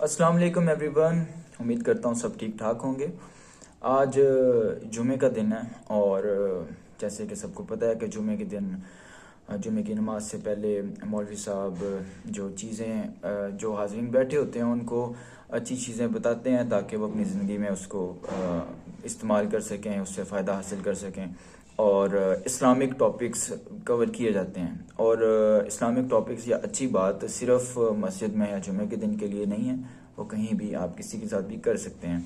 अस्सलाम वालेकुम एवरीवन। उम्मीद करता हूँ सब ठीक ठाक होंगे। आज जुमे का दिन है और जैसे कि सबको पता है कि जुमे के दिन जुमे की नमाज से पहले मौलवी साहब जो चीज़ें जो हाज़रीन बैठे होते हैं उनको अच्छी चीज़ें बताते हैं ताकि वो अपनी ज़िंदगी में उसको इस्तेमाल कर सकें, उससे फ़ायदा हासिल कर सकें। और इस्लामिक टॉपिक्स कवर किए जाते हैं और इस्लामिक टॉपिक्स या अच्छी बात सिर्फ मस्जिद में या जुमे के दिन के लिए नहीं है, वो कहीं भी आप किसी के साथ भी कर सकते हैं।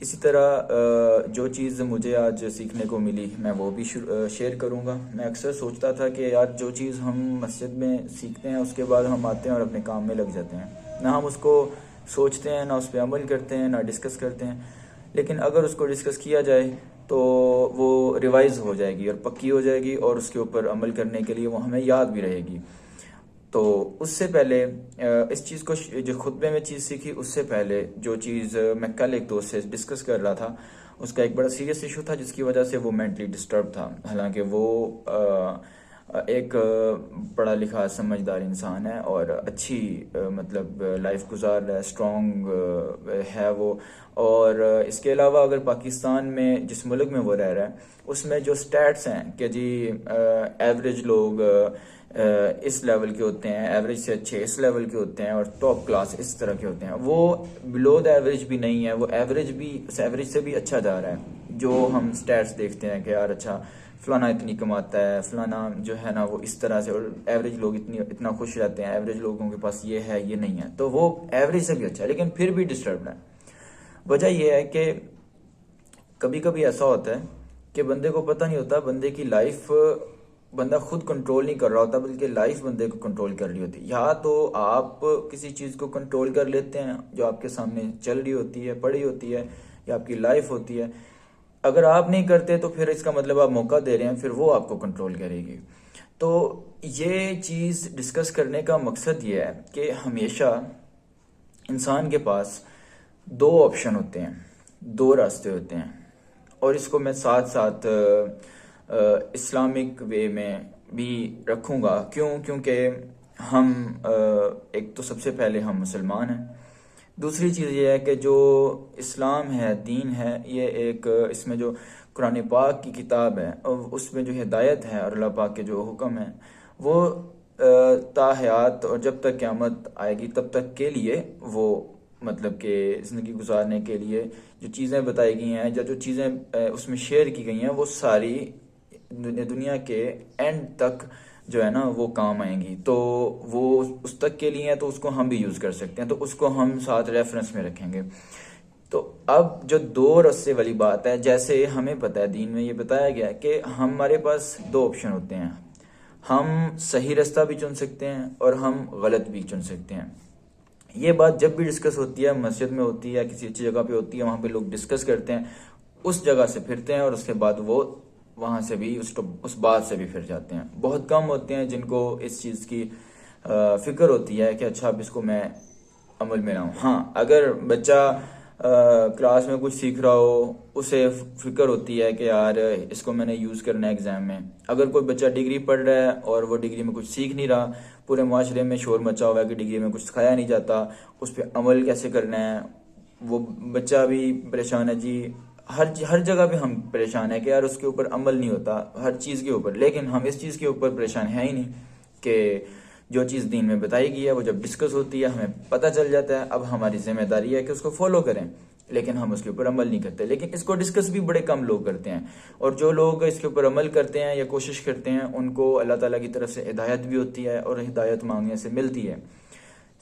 इसी तरह जो चीज़ मुझे आज सीखने को मिली मैं वो भी शेयर करूँगा। मैं अक्सर सोचता था कि यार जो चीज़ हम मस्जिद में सीखते हैं उसके बाद हम आते हैं और अपने काम में लग जाते हैं, ना हम उसको सोचते हैं, ना उस पर अमल करते हैं, ना डिस्कस करते हैं। लेकिन अगर उसको डिस्कस किया जाए तो वो रिवाइज हो जाएगी और पक्की हो जाएगी और उसके ऊपर अमल करने के लिए वो हमें याद भी रहेगी। तो उससे पहले इस चीज़ को जो खुतबे में चीज़ सीखी उससे पहले जो चीज़ मैं कल एक दोस्त से डिस्कस कर रहा था, उसका एक बड़ा सीरियस इशू था जिसकी वजह से वो मेंटली डिस्टर्ब था। हालांकि वो एक पढ़ा लिखा समझदार इंसान है और अच्छी मतलब लाइफ गुजार रहा है, स्ट्रॉन्ग है वो। और इसके अलावा अगर पाकिस्तान में जिस मुल्क में वो रह रहा है उसमें जो स्टैट्स हैं कि जी एवरेज लोग इस लेवल के होते हैं, एवरेज से अच्छे इस लेवल के होते हैं और टॉप क्लास इस तरह के होते हैं, वो बिलो द एवरेज भी नहीं है, वो एवरेज से भी अच्छा जा रहा है। जो हम स्टैट्स देखते हैं कि यार अच्छा फलाना इतनी कमाता है, फलाना जो है ना वो इस तरह से, और एवरेज लोग इतना खुश रहते हैं, एवरेज लोगों के पास ये है ये नहीं है, तो वो एवरेज से भी अच्छा है लेकिन फिर भी डिस्टर्ब है। वजह यह है कि कभी कभी ऐसा होता है कि बंदे को पता नहीं होता, बंदे की लाइफ बंदा खुद कंट्रोल नहीं कर रहा होता बल्कि लाइफ बंदे को कंट्रोल कर रही होती है। या तो आप किसी चीज़ को कंट्रोल कर लेते हैं जो आपके सामने चल रही होती है, पड़ी होती है, या आपकी लाइफ होती है। अगर आप नहीं करते तो फिर इसका मतलब आप मौका दे रहे हैं, फिर वो आपको कंट्रोल करेगी। तो ये चीज़ डिस्कस करने का मकसद ये है कि हमेशा इंसान के पास दो ऑप्शन होते हैं, दो रास्ते होते हैं। और इसको मैं साथ साथ इस्लामिक वे में भी रखूँगा। क्योंकि हम एक तो सबसे पहले हम मुसलमान हैं, दूसरी चीज़ ये है कि जो इस्लाम है, दीन है, ये एक इसमें जो कुरान पाक की किताब है उसमें जो हिदायत है और अल्लाह पाक के जो हुक्म है वो ताहयात और जब तक क़यामत आएगी तब तक के लिए वो मतलब कि ज़िंदगी गुजारने के लिए जो चीज़ें बताई गई हैं या जो चीज़ें उसमें शेयर की गई हैं वो सारी दुनिया के एंड तक जो है ना वो काम आएंगी। तो वो उस तक के लिए है तो उसको हम भी यूज़ कर सकते हैं, तो उसको हम साथ रेफरेंस में रखेंगे। तो अब जो दो रस्ते वाली बात है, जैसे हमें पता है दीन में ये बताया गया है कि हमारे पास दो ऑप्शन होते हैं, हम सही रास्ता भी चुन सकते हैं और हम गलत भी चुन सकते हैं। ये बात जब भी डिस्कस होती है, मस्जिद में होती है, किसी अच्छी जगह पे होती है, वहाँ पे लोग डिस्कस करते हैं, उस जगह से फिरते हैं और उसके बाद वो वहाँ से भी उस बात से भी फिर जाते हैं। बहुत कम होते हैं जिनको इस चीज़ की फिक्र होती है कि अच्छा अब इसको मैं अमल में लाऊं। हाँ, अगर बच्चा क्लास में कुछ सीख रहा हो उसे फिक्र होती है कि यार इसको मैंने यूज़ करना है एग्ज़ाम में। अगर कोई बच्चा डिग्री पढ़ रहा है और वो डिग्री में कुछ सीख नहीं रहा, पूरे माशरे में शोर मचा हुआ है कि डिग्री में कुछ सिखाया नहीं जाता, उस पर अमल कैसे करना है, वो बच्चा भी परेशान है जी। हर जगह पे हम परेशान है कि यार उसके ऊपर अमल नहीं होता हर चीज़ के ऊपर। लेकिन हम इस चीज़ के ऊपर परेशान है ही नहीं कि जो चीज़ दीन में बताई गई है वो जब डिस्कस होती है हमें पता चल जाता है। अब हमारी जिम्मेदारी है कि उसको फॉलो करें, लेकिन हम उसके ऊपर अमल नहीं करते। लेकिन इसको डिस्कस भी बड़े कम लोग करते हैं, और जो लोग इसके ऊपर अमल करते हैं या कोशिश करते हैं उनको अल्लाह ताला की तरफ से हिदायत भी होती है और हिदायत मांगने से मिलती है।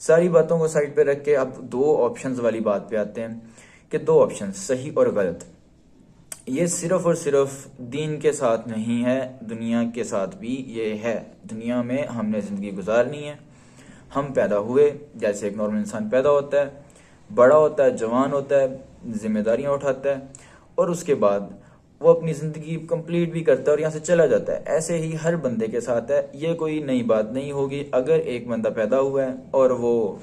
सारी बातों को साइड पे रख के अब दो ऑप्शंस वाली बात पे आते हैं कि दो ऑप्शन सही और गलत, ये सिर्फ और सिर्फ दीन के साथ नहीं है, दुनिया के साथ भी ये है। दुनिया में हमने ज़िंदगी गुजारनी है, हम पैदा हुए जैसे एक नॉर्मल इंसान पैदा होता है, बड़ा होता है, जवान होता है, जिम्मेदारियां उठाता है और उसके बाद वो अपनी ज़िंदगी कंप्लीट भी करता है और यहाँ से चला जाता है। ऐसे ही हर बंदे के साथ है, ये कोई नई बात नहीं होगी। अगर एक बंदा पैदा हुआ है और वो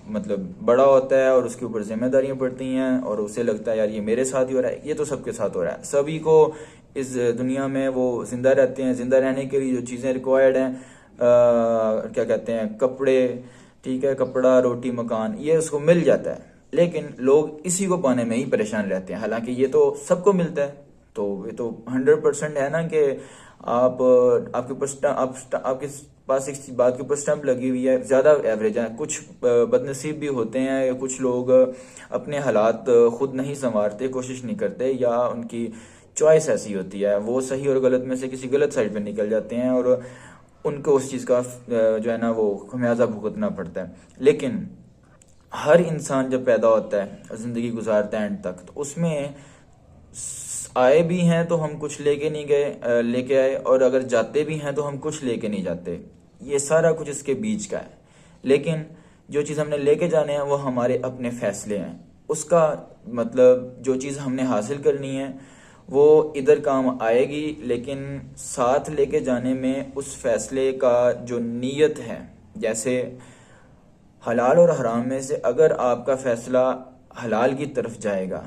मतलब बड़ा होता है और उसके ऊपर जिम्मेदारियां पड़ती हैं और उसे लगता है यार ये मेरे साथ ही हो रहा है, ये तो सबके साथ हो रहा है। सभी को इस दुनिया में वो जिंदा रहते हैं, जिंदा रहने के लिए जो चीज़ें रिक्वायर्ड हैं क्या कहते हैं, कपड़े, ठीक है, कपड़ा रोटी मकान ये उसको मिल जाता है, लेकिन लोग इसी को पाने में ही परेशान रहते हैं, हालांकि ये तो सबको मिलता है। तो ये तो 100% है ना कि आप आपके ऊपर आपके पास एक बात के ऊपर स्टंप लगी हुई है, ज्यादा एवरेज है। कुछ बदनसीब भी होते हैं, या कुछ लोग अपने हालात खुद नहीं संवारते, कोशिश नहीं करते, या उनकी चॉइस ऐसी होती है, वो सही और गलत में से किसी गलत साइड पे निकल जाते हैं, और उनको उस चीज़ का जो है ना वो खमियाजा भुगतना पड़ता है। लेकिन हर इंसान जब पैदा होता है और ज़िंदगी गुजारता है एंड तक, तो उसमें आए भी हैं तो हम कुछ लेके नहीं गए, लेके आए, और अगर जाते भी हैं तो हम कुछ लेके नहीं जाते। ये सारा कुछ इसके बीच का है। लेकिन जो चीज़ हमने लेके जाने हैं वो हमारे अपने फैसले हैं। उसका मतलब जो चीज़ हमने हासिल करनी है वो इधर काम आएगी, लेकिन साथ लेके जाने में उस फैसले का जो नीयत है, जैसे हलाल और हराम में से अगर आपका फैसला हलाल की तरफ जाएगा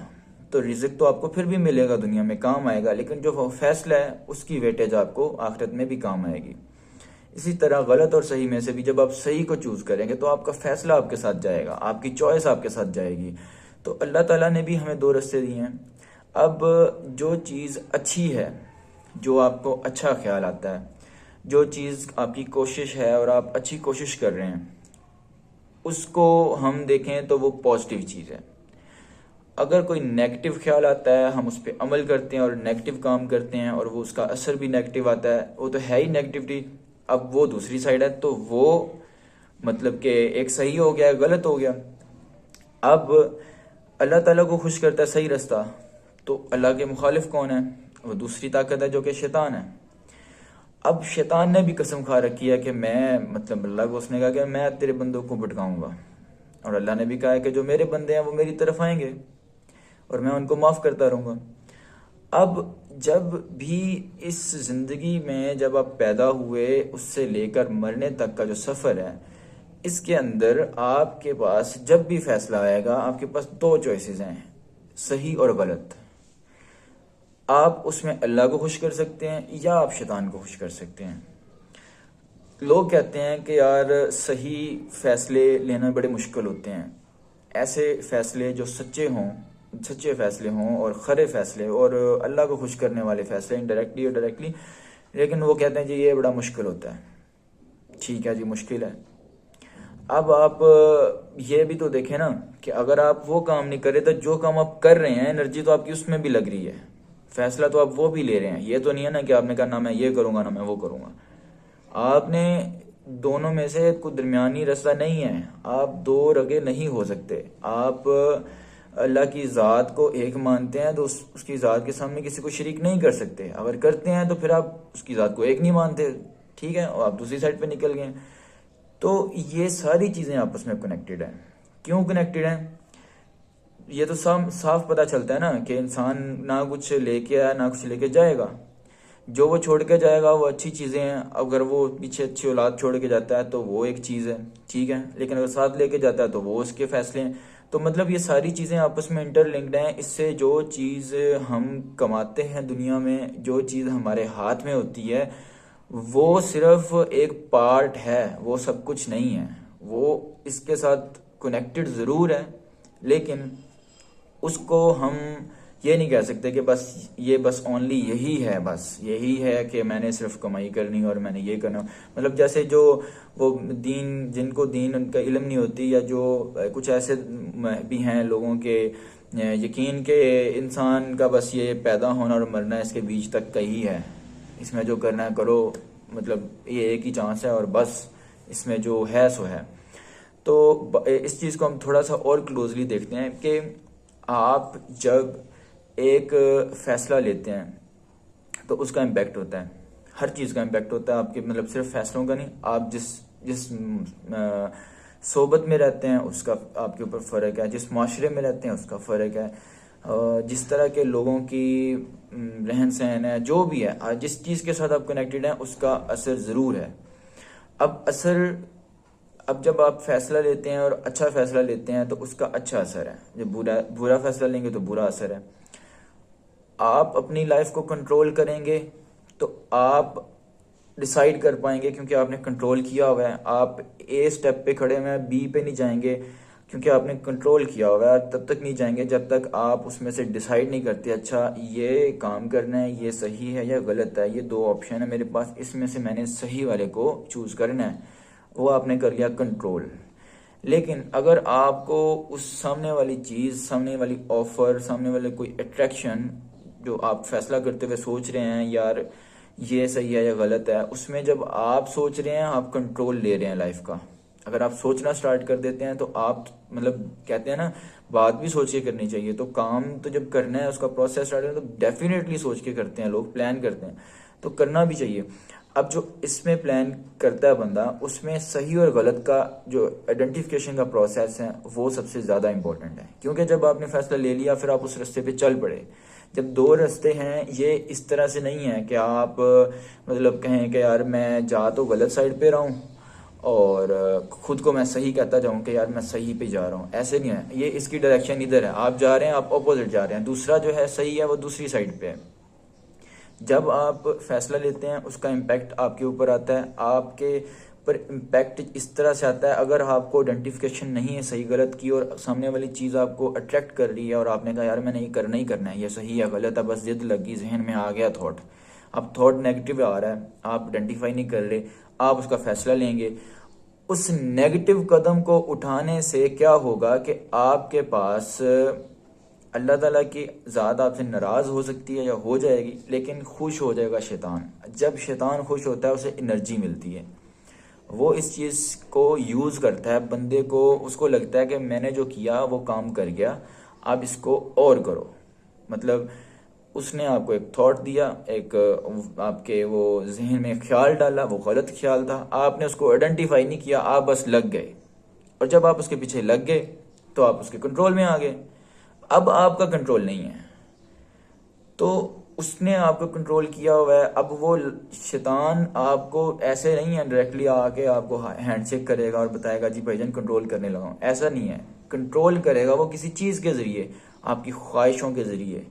तो रिज़्क तो आपको फिर भी मिलेगा, दुनिया में काम आएगा, लेकिन जो फैसला है उसकी वेटेज आपको आखिरत में भी काम आएगी। इसी तरह गलत और सही में से भी जब आप सही को चूज करेंगे तो आपका फैसला आपके साथ जाएगा, आपकी चॉइस आपके साथ जाएगी। तो अल्लाह ताला ने भी हमें दो रास्ते दिए हैं। अब जो चीज़ अच्छी है, जो आपको अच्छा ख्याल आता है, जो चीज़ आपकी कोशिश है और आप अच्छी कोशिश कर रहे हैं, उसको हम देखें तो वो पॉजिटिव चीज़ है। अगर कोई नेगेटिव ख्याल आता है, हम उस पर अमल करते हैं और नेगेटिव काम करते हैं और वो उसका असर भी नेगेटिव आता है, वो तो है ही नेगेटिविटी। अब वो दूसरी साइड है, तो वो मतलब कि एक सही हो गया, गलत हो गया। अब अल्लाह ताला को खुश करता है सही रास्ता, तो अल्लाह के मुखालिफ कौन है? वो दूसरी ताकत है जो कि शैतान है। अब शैतान ने भी कसम खा रखी है कि मैं, मतलब अल्लाह को उसने कहा कि मैं तेरे बंदों को भटकाऊंगा, और अल्लाह ने भी कहा है कि जो मेरे बंदे हैं वो मेरी तरफ आएंगे और मैं उनको माफ़ करता रहूँगा। अब जब भी इस ज़िंदगी में जब आप पैदा हुए उससे लेकर मरने तक का जो सफ़र है, इसके अंदर आपके पास जब भी फैसला आएगा, आपके पास दो चॉइसेस हैं, सही और गलत। आप उसमें अल्लाह को खुश कर सकते हैं या आप शैतान को खुश कर सकते हैं। लोग कहते हैं कि यार सही फैसले लेना बड़े मुश्किल होते हैं। ऐसे फैसले जो सच्चे हों, सच्चे फैसले हों और खरे फैसले और अल्लाह को खुश करने वाले फैसले, इनडायरेक्टली और डायरेक्टली, लेकिन वो कहते हैं जी ये बड़ा मुश्किल होता है। ठीक है जी, मुश्किल है। अब आप ये भी तो देखें ना कि अगर आप वो काम नहीं कर रहे तो जो काम आप कर रहे हैं, एनर्जी तो आपकी उसमें भी लग रही है, फैसला तो आप वो भी ले रहे हैं। ये तो नहीं है ना कि आपने कहा ना मैं ये करूँगा ना मैं वो करूँगा। आपने दोनों में से कोई दरमियानी रास्ता नहीं है, आप दो रगे नहीं हो सकते। आप अल्लाह की ज़ात को एक मानते हैं तो उसकी ज़ात के सामने किसी को शरीक नहीं कर सकते। अगर करते हैं तो फिर आप उसकी ज़ात को एक नहीं मानते, ठीक है, और आप दूसरी साइड पे निकल गए। तो ये सारी चीज़ें आपस में कनेक्टेड हैं। क्यों कनेक्टेड हैं? ये तो साफ पता चलता है ना कि इंसान ना कुछ लेके आया ना कुछ लेके जाएगा। जो वो छोड़ के जाएगा वो अच्छी चीज़ें हैं। अगर वो पीछे अच्छी औलाद छोड़ के जाता है तो वो एक चीज़ है, ठीक है, लेकिन अगर साथ लेके जाता है तो वो उसके फैसले हैं। तो मतलब ये सारी चीज़ें आपस में इंटरलिंक्ड हैं। इससे जो चीज़ हम कमाते हैं दुनिया में, जो चीज़ हमारे हाथ में होती है, वो सिर्फ एक पार्ट है, वो सब कुछ नहीं है। वो इसके साथ कनेक्टेड ज़रूर है, लेकिन उसको हम ये नहीं कह सकते कि बस ये बस ओनली यही है, बस यही है कि मैंने सिर्फ कमाई करनी और मैंने ये करना। मतलब जैसे जो वो दीन, जिनको दीन उनका इल्म नहीं होती, या जो कुछ ऐसे भी हैं लोगों के यकीन के इंसान का बस ये पैदा होना और मरना इसके बीच तक का ही है, इसमें जो करना है करो, मतलब ये एक ही चांस है और बस इसमें जो है सो है। तो इस चीज़ को हम थोड़ा सा और क्लोजली देखते हैं कि आप जब एक फैसला लेते हैं तो उसका इम्पैक्ट होता है, हर चीज़ का इम्पैक्ट होता है आपके, मतलब सिर्फ फैसलों का नहीं, आप जिस जिस सोबत में रहते हैं उसका आपके ऊपर फ़र्क है, जिस माशरे में रहते हैं उसका फ़र्क है, जिस तरह के लोगों की रहन सहन है, जो भी है, जिस चीज़ के साथ आप कनेक्टेड हैं उसका असर ज़रूर है। अब जब आप फैसला लेते हैं और अच्छा फैसला लेते हैं तो उसका अच्छा असर है, जब बुरा फैसला लेंगे तो बुरा असर है। आप अपनी लाइफ को कंट्रोल करेंगे तो आप डिसाइड कर पाएंगे क्योंकि आपने कंट्रोल किया हुआ है। आप ए स्टेप पे खड़े हुए हैं, बी पे नहीं जाएंगे क्योंकि आपने कंट्रोल किया हुआ है। तब तक नहीं जाएंगे जब तक आप उसमें से डिसाइड नहीं करते, अच्छा ये काम करना है, ये सही है या गलत है, ये दो ऑप्शन है मेरे पास, इसमें से मैंने सही वाले को चूज करना है। वो आपने कर लिया कंट्रोल। लेकिन अगर आपको उस सामने वाली चीज़, सामने वाली ऑफर, सामने वाले कोई अट्रैक्शन जो आप फैसला करते हुए सोच रहे हैं यार ये सही है या गलत है, उसमें जब आप सोच रहे हैं आप कंट्रोल ले रहे हैं लाइफ का। अगर आप सोचना स्टार्ट कर देते हैं तो आप मतलब कहते हैं ना बात भी सोच के करनी चाहिए, तो काम तो जब करना है उसका प्रोसेस स्टार्ट करना तो डेफिनेटली सोच के करते हैं लोग, प्लान करते हैं, तो करना भी चाहिए। अब जो इसमें प्लान करता है बंदा, उसमें सही और गलत का जो आइडेंटिफिकेशन का प्रोसेस है वो सबसे ज़्यादा इंपॉर्टेंट है। क्योंकि जब आपने फैसला ले लिया फिर आप उस रास्ते पे चल पड़े। जब दो रास्ते हैं, ये इस तरह से नहीं है कि आप मतलब कहें कि यार मैं जा तो गलत साइड पे रहा हूँ और खुद को मैं सही कहता जाऊँ कि यार मैं सही पे जा रहा हूँ, ऐसे नहीं है। ये इसकी डायरेक्शन इधर है, आप जा रहे हैं, आप ऑपोजिट जा रहे हैं, दूसरा जो है सही है वो दूसरी साइड पे है। जब आप फैसला लेते हैं उसका इम्पैक्ट आपके ऊपर आता है, आपके पर इम्पैक्ट इस तरह से आता है अगर आपको आइडेंटिफिकेशन नहीं है सही गलत की और सामने वाली चीज़ आपको अट्रैक्ट कर रही है और आपने कहा यार मैंने ये करना ही करना है, ये सही है गलत है, बस जिद लगी, जहन में आ गया थॉट, अब थॉट नेगेटिव आ रहा है, आप आइडेंटिफाई नहीं कर रहे, आप उसका फैसला लेंगे। उस नेगेटिव कदम को उठाने से क्या होगा कि आपके पास अल्लाह ताला की ज़ात आपसे नाराज़ हो सकती है या हो जाएगी, लेकिन खुश हो जाएगा शैतान। जब शैतान खुश होता है उसे एनर्जी मिलती है, वो इस चीज़ को यूज़ करता है बंदे को, उसको लगता है कि मैंने जो किया वो काम कर गया, आप इसको और करो। मतलब उसने आपको एक थॉट दिया, एक आपके वो जहन में ख्याल डाला, वो गलत ख्याल था, आपने उसको आइडेंटिफाई नहीं किया, आप बस लग गए। और जब आप उसके पीछे लग गए तो आप उसके कंट्रोल में आ गए। अब आपका कंट्रोल नहीं है, तो उसने आपको कंट्रोल किया हुआ है। अब वो शैतान आपको ऐसे नहीं है डायरेक्टली आके आपको हैंडशेक करेगा और बताएगा जी भाईजान कंट्रोल करने लगा हूं, ऐसा नहीं है। कंट्रोल करेगा वो किसी चीज़ के ज़रिए, आपकी ख्वाहिशों के ज़रिए।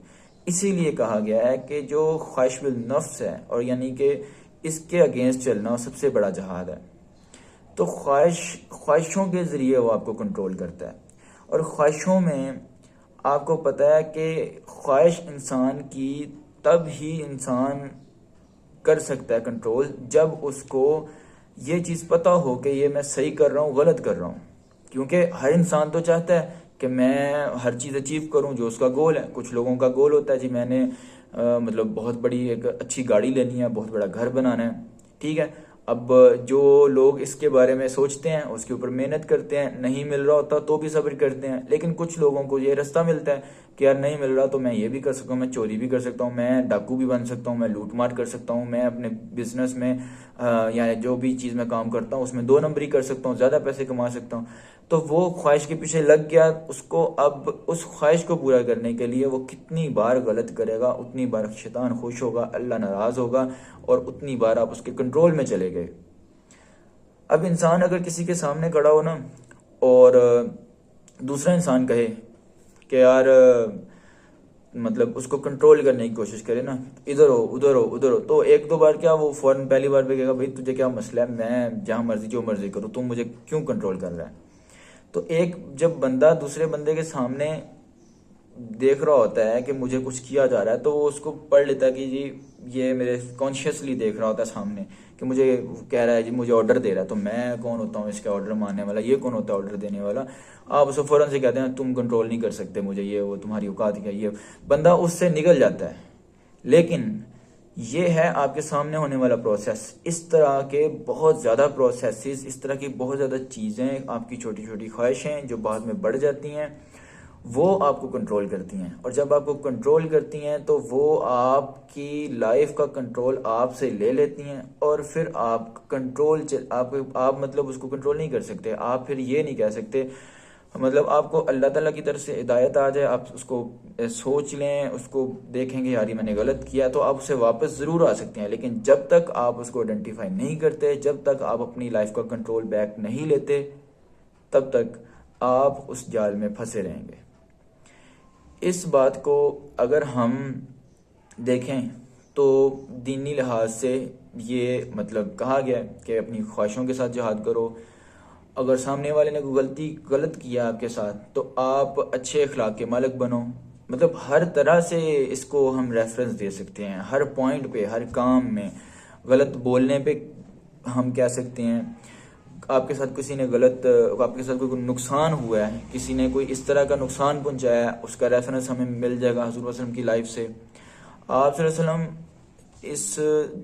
इसीलिए कहा गया है कि जो ख्वाहिश बिल नफ्स है, और यानी कि इसके अगेंस्ट चलना सबसे बड़ा जहाद है। तो ख्वाहिशों के ज़रिए वो आपको कंट्रोल करता है। और ख्वाहिशों में आपको पता है कि ख्वाहिश इंसान की तब ही इंसान कर सकता है कंट्रोल जब उसको ये चीज़ पता हो कि ये मैं सही कर रहा हूँ गलत कर रहा हूँ। क्योंकि हर इंसान तो चाहता है कि मैं हर चीज़ अचीव करूँ जो उसका गोल है। कुछ लोगों का गोल होता है जी मैंने मतलब बहुत बड़ी एक अच्छी गाड़ी लेनी है, बहुत बड़ा घर बनाना है, ठीक है। अब जो लोग इसके बारे में सोचते हैं उसके ऊपर मेहनत करते हैं, नहीं मिल रहा होता तो भी सब्र करते हैं। लेकिन कुछ लोगों को ये रास्ता मिलता है कि यार नहीं मिल रहा तो मैं ये भी कर सकता हूँ, मैं चोरी भी कर सकता हूँ, मैं डाकू भी बन सकता हूँ, मैं लूट मार कर सकता हूँ, मैं अपने बिजनेस में या जो भी चीज़ मैं काम करता हूँ उसमें दो नंबरी कर सकता हूँ, ज़्यादा पैसे कमा सकता हूँ। तो वो ख्वाहिश के पीछे लग गया, उसको अब उस ख्वाहिश को पूरा करने के लिए वो कितनी बार गलत करेगा, उतनी बार शैतान खुश होगा, अल्लाह नाराज़ होगा, और उतनी बार आप उसके कंट्रोल में चले गए। अब इंसान अगर किसी के सामने खड़ा हो ना और दूसरा इंसान कहे कि यार मतलब उसको कंट्रोल करने की कोशिश करे ना, इधर हो उधर हो उधर हो, तो एक दो बार क्या वो फौरन पहली बार पे कहेगा भाई तुझे क्या मसला है, मैं जहाँ मर्जी जो मर्जी करूँ, तुम मुझे क्यों कंट्रोल कर रहा है। तो एक जब बंदा दूसरे बंदे के सामने देख रहा होता है कि मुझे कुछ किया जा रहा है, तो वो उसको पढ़ लेता है कि जी ये मेरे कॉन्शियसली देख रहा होता है सामने कि मुझे कह रहा है जी मुझे ऑर्डर दे रहा है, तो मैं कौन होता हूँ इसका ऑर्डर मानने वाला, ये कौन होता है ऑर्डर देने वाला। आप उसको फौरन से कहते हैं तुम कंट्रोल नहीं कर सकते मुझे, ये वो तुम्हारी औकात क्या, ये बंदा उससे निकल जाता है। लेकिन ये है आपके सामने होने वाला प्रोसेस। इस तरह के बहुत ज़्यादा प्रोसेसेस, इस तरह की बहुत ज़्यादा चीज़ें, आपकी छोटी छोटी ख्वाहिशें जो बाद में बढ़ जाती हैं, वो आपको कंट्रोल करती हैं। और जब आपको कंट्रोल करती हैं तो वो आपकी लाइफ का कंट्रोल आपसे ले लेती हैं, और फिर आप कंट्रोल आप मतलब उसको कंट्रोल नहीं कर सकते। आप फिर ये नहीं कह सकते, मतलब आपको अल्लाह ताला की तरफ से हिदायत आ जाए, आप उसको सोच लें, उसको देखेंगे यार ये मैंने गलत किया, तो आप उसे वापस ज़रूर आ सकते हैं। लेकिन जब तक आप उसको आइडेंटिफाई नहीं करते, जब तक आप अपनी लाइफ का कंट्रोल बैक नहीं लेते, तब तक आप उस जाल में फंसे रहेंगे। इस बात को अगर हम देखें तो दीनी लिहाज से ये मतलब कहा गया है कि अपनी ख्वाहिशों के साथ जिहाद करो। अगर सामने वाले ने कोई गलत किया आपके साथ तो आप अच्छे अखलाक के मालिक बनो। मतलब हर तरह से इसको हम रेफरेंस दे सकते हैं, हर पॉइंट पे, हर काम में। गलत बोलने पे हम कह सकते हैं, आपके साथ किसी ने आपके साथ कोई नुकसान हुआ है, किसी ने कोई इस तरह का नुकसान पहुंचाया है, उसका रेफरेंस हमें मिल जाएगा हज़रत वसल्लम की लाइफ से। आप सल्लल्लाहु अलैहि वसल्लम इस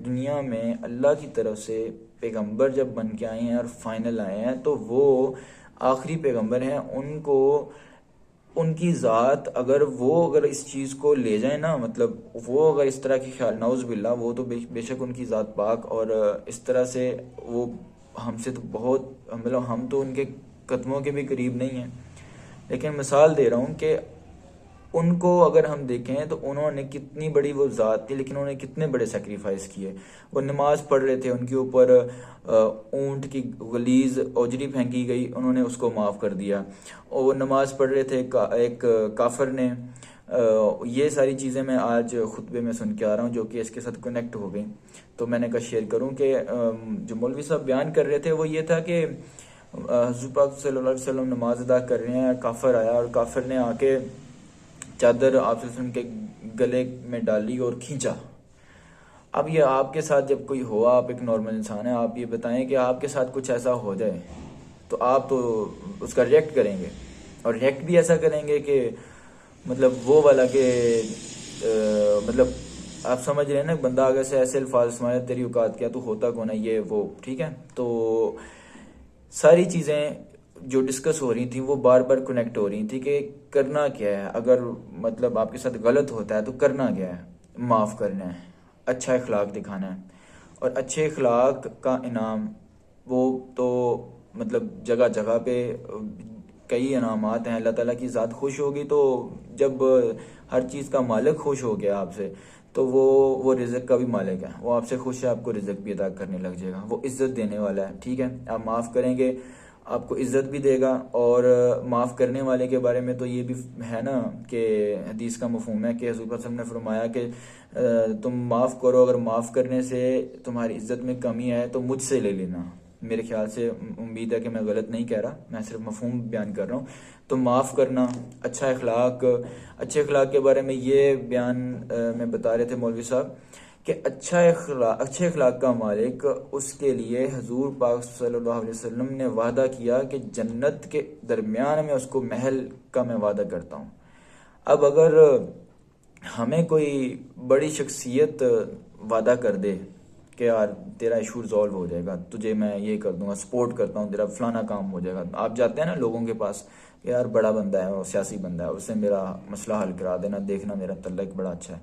दुनिया में अल्लाह की तरफ से पैगंबर जब बन के आए हैं और फाइनल आए हैं, तो वो आखिरी पैगंबर हैं। उनको उनकी ज़ात अगर इस चीज़ को ले जाए ना, मतलब वो अगर इस तरह की ख्याल, नाउज़ बिल्ला, वो तो बेशक उनकी ज़ात पाक, और इस तरह से वो हमसे तो बहुत, मतलब हम तो उनके कदमों के भी करीब नहीं हैं। लेकिन मिसाल दे रहा हूँ कि उनको अगर हम देखें तो उन्होंने कितनी बड़ी वो ज़ात थी, लेकिन उन्होंने कितने बड़े सेक्रीफाइस किए। वो नमाज पढ़ रहे थे, उनके ऊपर ऊंट की गलीज ओजरी फेंकी गई, उन्होंने उसको माफ़ कर दिया। और वो नमाज पढ़ रहे थे, एक काफर ने ये सारी चीज़ें मैं आज खुतबे में सुन के आ रहा हूँ, जो कि इसके साथ कनेक्ट हो गई। तो मैंने कहा शेयर करूँ कि जो मौलवी साहब बयान कर रहे थे वो ये था कि हुज़ूर पाक सल्लल्लाहु अलैहि वसल्लम नमाज अदा कर रहे हैं, काफर आया और काफर ने आके चादर आप के गले में डाली और खींचा। अब ये आपके साथ जब कोई हो, आप एक नॉर्मल इंसान है, आप ये बताएं कि आपके साथ कुछ ऐसा हो जाए तो आप तो उसका रिएक्ट करेंगे, और रिएक्ट भी ऐसा करेंगे कि मतलब वो वाला के मतलब आप समझ रहे हैं ना, बंदा अगर से ऐसे अल्फाज इस्तेमाल, तेरी औकात क्या, तू होता कौन है, ये वो, ठीक है। तो सारी चीज़ें जो डिस्कस हो रही थी वो बार बार कनेक्ट हो रही थी कि करना क्या है। अगर मतलब आपके साथ गलत होता है तो करना क्या है, माफ़ करना है, अच्छा इखलाक दिखाना है। और अच्छे इखलाक का इनाम वो तो मतलब जगह जगह पे कई इनामात हैं। अल्लाह ताला की ज़ात खुश होगी, तो जब हर चीज़ का मालिक खुश हो गया आपसे, तो वो रिज़्क का भी मालिक है, वो आपसे खुश है, आपको रिज़्क भी अदा करने लग जाएगा, वो इज़्ज़त देने वाला है, ठीक है। आप माफ़ करेंगे, आपको इज़्ज़त भी देगा। और माफ़ करने वाले के बारे में तो ये भी है ना कि हदीस का मफ़हूम है कि हुज़ूर वसल्लम ने फरमाया कि तुम माफ़ करो, अगर माफ़ करने से तुम्हारी इज़्ज़त में कमी आए तो मुझसे ले लेना। मेरे ख्याल से, उम्मीद है कि मैं गलत नहीं कह रहा, मैं सिर्फ मफ़हूम बयान कर रहा हूँ। तो माफ़ करना, अच्छा इखलाक, अच्छे इखलाक के बारे में ये बयान में बता रहे थे मौलवी साहब कि अच्छे इखलाक का मालिक, उसके लिए हुजूर पाक सल्लल्लाहु अलैहि वसल्लम ने वादा किया कि जन्नत के दरमियान में उसको महल का मैं वादा करता हूँ। अब अगर हमें कोई बड़ी शख्सियत वादा कर दे कि यार तेरा इशू रिजॉल्व हो जाएगा, तुझे मैं ये कर दूंगा, सपोर्ट करता हूँ, तेरा फलाना काम हो जाएगा। आप जाते हैं ना लोगों के पास कि यार बड़ा बंदा है, वो सियासी बंदा है, उससे मेरा मसला हल करा देना, देखना मेरा तल्लक बड़ा अच्छा है।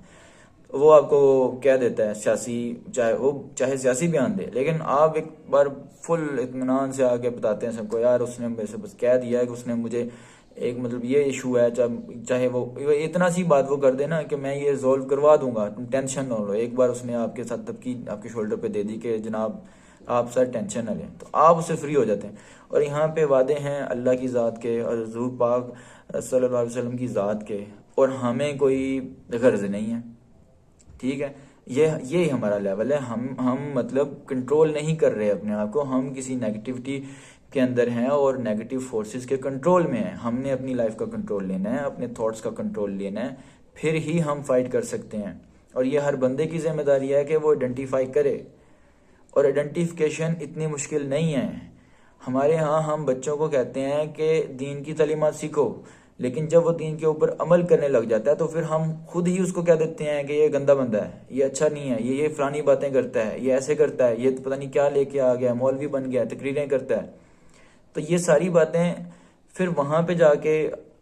वो आपको कह देता है सियासी, चाहे सियासी बयान दे, लेकिन आप एक बार फुल इत्मीनान से आके बताते हैं सबको, यार उसने मेरे से बस कह दिया है कि उसने मुझे एक मतलब ये इशू है, चाहे वो इतना सी बात वो कर देना कि मैं ये रिजॉल्व करवा दूंगा, तुम टेंशन ना लो। एक बार उसने आपके साथ तबकी आपके शोल्डर पे दे दी कि जनाब आप सर टेंशन ना लें, तो आप उससे फ्री हो जाते हैं। और यहाँ पे वादे हैं अल्लाह की ज़ात के और हुज़ूर पाक सल्लल्लाहु अलैहि वसल्लम की ज़ात के, और हमें कोई गर्ज नहीं है, ठीक है। ये हमारा लेवल है। हम मतलब कंट्रोल नहीं कर रहे अपने आप को, हम किसी नेगेटिविटी के अंदर हैं और नेगेटिव फोर्सेस के कंट्रोल में हैं। हमने अपनी लाइफ का कंट्रोल लेना है, अपने थॉट्स का कंट्रोल लेना है, फिर ही हम फाइट कर सकते हैं। और ये हर बंदे की जिम्मेदारी है कि वो आइडेंटिफाई करे, और आइडेंटिफिकेशन इतनी मुश्किल नहीं है। हमारे यहाँ हम बच्चों को कहते हैं कि दीन की तालीमात सीखो, लेकिन जब वो दीन के ऊपर अमल करने लग जाता है तो फिर हम खुद ही उसको कह देते हैं कि ये गंदा बंदा है, ये अच्छा नहीं है, ये फलानी बातें करता है, ये ऐसे करता है, ये तो पता नहीं क्या लेके आ गया, मौलवी बन गया, तकरीरें करता है। तो ये सारी बातें फिर वहाँ पे जाके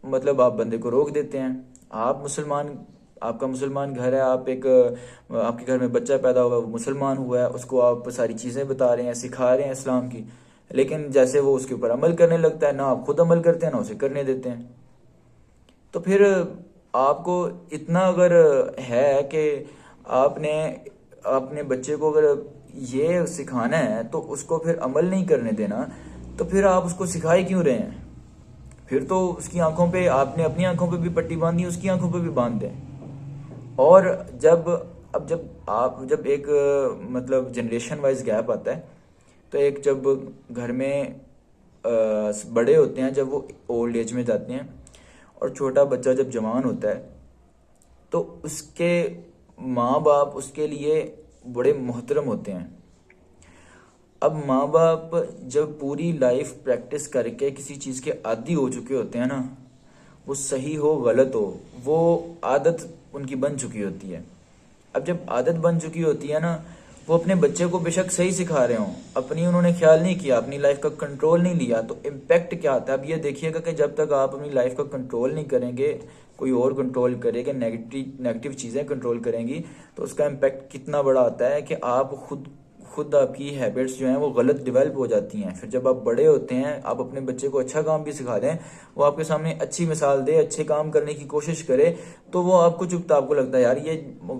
मतलब आप बंदे को रोक देते हैं। आप मुसलमान, आपका मुसलमान घर है, आप एक आपके घर में बच्चा पैदा हुआ, वो मुसलमान हुआ है, उसको आप सारी चीज़ें बता रहे हैं, सिखा रहे हैं इस्लाम की, लेकिन जैसे वो उसके ऊपर अमल करने लगता है, ना आप खुद अमल करते हैं ना उसे करने देते हैं। तो फिर आपको इतना अगर है कि आपने अपने बच्चे को अगर ये सिखाना है तो उसको फिर अमल नहीं करने देना, तो फिर आप उसको सिखा ही क्यों रहे हैं? फिर तो उसकी आंखों पे, आपने अपनी आंखों पे भी पट्टी बांधी, उसकी आंखों पे भी बांध दें। और जब अब जब एक मतलब जनरेशन वाइज गैप आता है, तो एक जब घर में बड़े होते हैं, जब वो ओल्ड एज में जाते हैं, और छोटा बच्चा जब जवान होता है, तो उसके माँ बाप उसके लिए बड़े मोहतरम होते हैं। अब माँ बाप जब पूरी लाइफ प्रैक्टिस करके किसी चीज़ के आदी हो चुके होते हैं ना, वो सही हो गलत हो, वो आदत उनकी बन चुकी होती है। अब जब आदत बन चुकी होती है ना, वो अपने बच्चे को बेशक सही सिखा रहे हों, अपनी उन्होंने ख्याल नहीं किया, अपनी लाइफ का कंट्रोल नहीं लिया, तो इम्पैक्ट क्या आता है। अब ये देखिएगा कि जब तक आप अपनी लाइफ का कंट्रोल नहीं करेंगे, कोई और कंट्रोल करेगा, नेगेटिव चीज़ें कंट्रोल करेंगी, तो उसका इम्पैक्ट कितना बड़ा आता है कि आप खुद आपकी हैबिट्स जो हैं वो गलत डेवलप हो जाती हैं। फिर जब आप बड़े होते हैं, आप अपने बच्चे को अच्छा काम भी सिखा दें, वो आपके सामने अच्छी मिसाल दे, अच्छे काम करने की कोशिश करे, तो वो आपको चुपता, आपको लगता है यार ये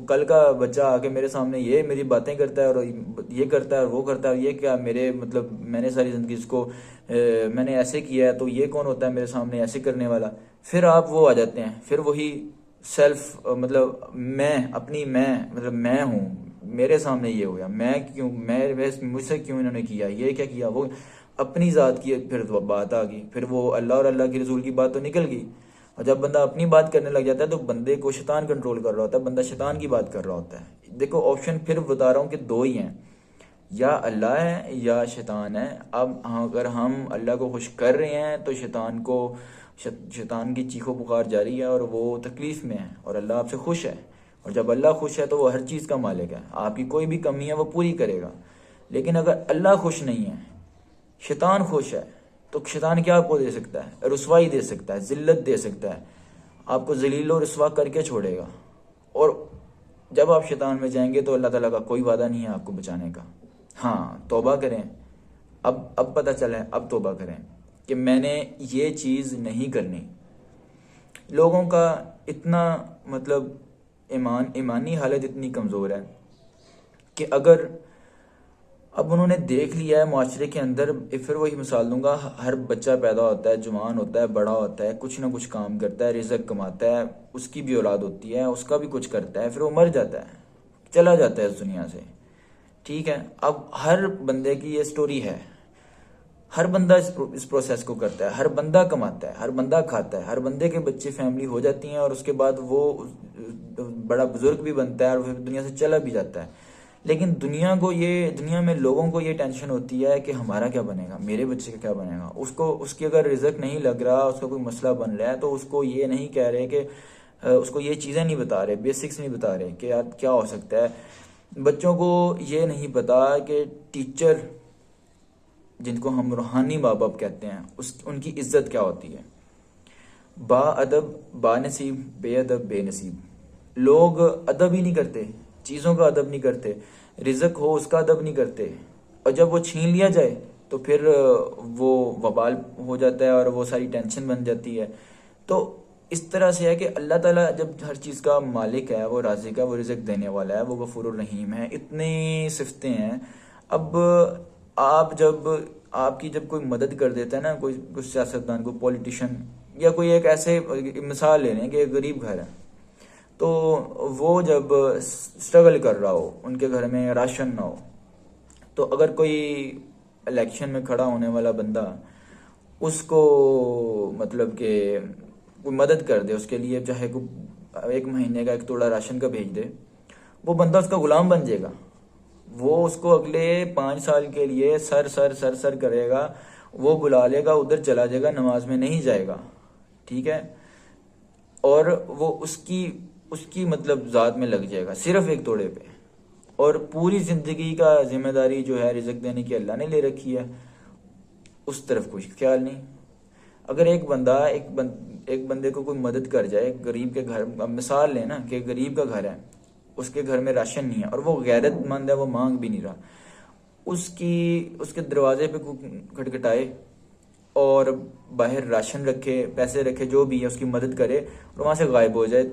कल का बच्चा आके मेरे सामने ये मेरी बातें करता है और ये करता है और वो करता है, ये क्या मेरे मतलब मैंने सारी ज़िंदगी इसको मैंने ऐसे किया है, तो ये कौन होता है मेरे सामने ऐसे करने वाला। फिर आप वो आ जाते हैं, फिर वही सेल्फ मतलब मैं हूँ, मेरे सामने ये हो गया, मुझसे क्यों इन्होंने किया, ये क्या किया, वो अपनी ज़ात की फिर तो बात आ गई, फिर वो अल्लाह और अल्लाह के रसूल की बात तो निकल गई। और जब बंदा अपनी बात करने लग जाता है, तो बंदे को शैतान कंट्रोल कर रहा होता है, बंदा शैतान की बात कर रहा होता है। देखो ऑप्शन फिर बता रहा हूँ कि दो ही हैं, या अल्लाह है या शैतान है। अब अगर हम अल्लाह को खुश कर रहे हैं, तो शैतान की चीखों पुकार जारी है और वो तकलीफ में है, और अल्लाह आपसे खुश है। और जब अल्लाह खुश है, तो वो हर चीज़ का मालिक है, आपकी कोई भी कमी है वो पूरी करेगा। लेकिन अगर अल्लाह खुश नहीं है, शैतान खुश है, तो शैतान क्या आपको दे सकता है? रुसवाई दे सकता है, जिल्लत दे सकता है, आपको जलील और रुसवा करके छोड़ेगा। और जब आप शैतान में जाएंगे, तो अल्लाह ताला का कोई वादा नहीं है आपको बचाने का। हाँ, तौबा करें, अब पता चला है, अब तौबा करें कि मैंने ये चीज़ नहीं करनी। लोगों का इतना मतलब ईमानी हालत इतनी कमज़ोर है कि अगर अब उन्होंने देख लिया है माशरे के अंदर, फिर वही मिसाल दूंगा, हर बच्चा पैदा होता है, जवान होता है, बड़ा होता है, कुछ ना कुछ काम करता है, रिज़्क कमाता है, उसकी भी औलाद होती है, उसका भी कुछ करता है, फिर वो मर जाता है, चला जाता है इस दुनिया से। ठीक है, अब हर बंदे की ये स्टोरी है, हर बंदा इस प्रोसेस को करता है, हर बंदा कमाता है, हर बंदा खाता है, हर बंदे के बच्चे फैमिली हो जाती हैं, और उसके बाद वो बड़ा बुजुर्ग भी बनता है और फिर दुनिया से चला भी जाता है। लेकिन दुनिया में लोगों को ये टेंशन होती है कि हमारा क्या बनेगा, मेरे बच्चे का क्या बनेगा। उसकी अगर रिजल्ट नहीं लग रहा, उसका कोई मसला बन रहा है, तो उसको ये नहीं कह रहे कि उसको ये चीज़ें नहीं बता रहे, बेसिक्स नहीं बता रहे कि यार क्या हो सकता है। बच्चों को ये नहीं पता कि टीचर, जिनको हम रूहानी माँ बाप कहते हैं, उनकी इज्जत क्या होती है। बाअदब बानसीब, बेअदब बेनसीब। लोग अदब ही नहीं करते, चीज़ों का अदब नहीं करते, रिज़्क हो उसका अदब नहीं करते, और जब वो छीन लिया जाए तो फिर वो वबाल हो जाता है और वो सारी टेंशन बन जाती है। तो इस तरह से है कि अल्लाह ताला जब हर चीज़ का मालिक है, वो राज़िक है, वो रिज़्क देने वाला है, वो गफूरुर रहीम है, इतनी सिफतें हैं। अब आपकी जब कोई मदद कर देता है ना, कोई सियासतदान, कोई पॉलिटिशियन, या कोई एक ऐसे मिसाल ले लें कि एक गरीब घर है, तो वो जब स्ट्रगल कर रहा हो, उनके घर में राशन ना हो, तो अगर कोई इलेक्शन में खड़ा होने वाला बंदा उसको मतलब कि कोई मदद कर दे, उसके लिए चाहे कोई 1 महीने का 1 तोड़ा राशन का भेज दे, वो बंदा उसका गुलाम बन जाएगा। वो उसको अगले 5 साल के लिए सर सर सर सर करेगा, वो बुला लेगा, उधर चला जाएगा, नमाज में नहीं जाएगा। ठीक है, और वो उसकी मतलब ज़ात में लग जाएगा सिर्फ 1 तोड़े पे, और पूरी ज़िंदगी का जिम्मेदारी जो है रिज़्क देने की अल्लाह ने ले रखी है, उस तरफ कोई ख्याल नहीं। अगर एक बंदे को कोई मदद कर जाए, गरीब के घर, अब मिसाल लेना कि गरीब का घर है, उसके घर में राशन नहीं है, और वो गैरतमंद है, वो मांग भी नहीं रहा, उसके दरवाजे पे खटखटाए और बाहर राशन रखे, पैसे रखे, जो भी है उसकी मदद करे, और वहाँ से गायब हो जाए,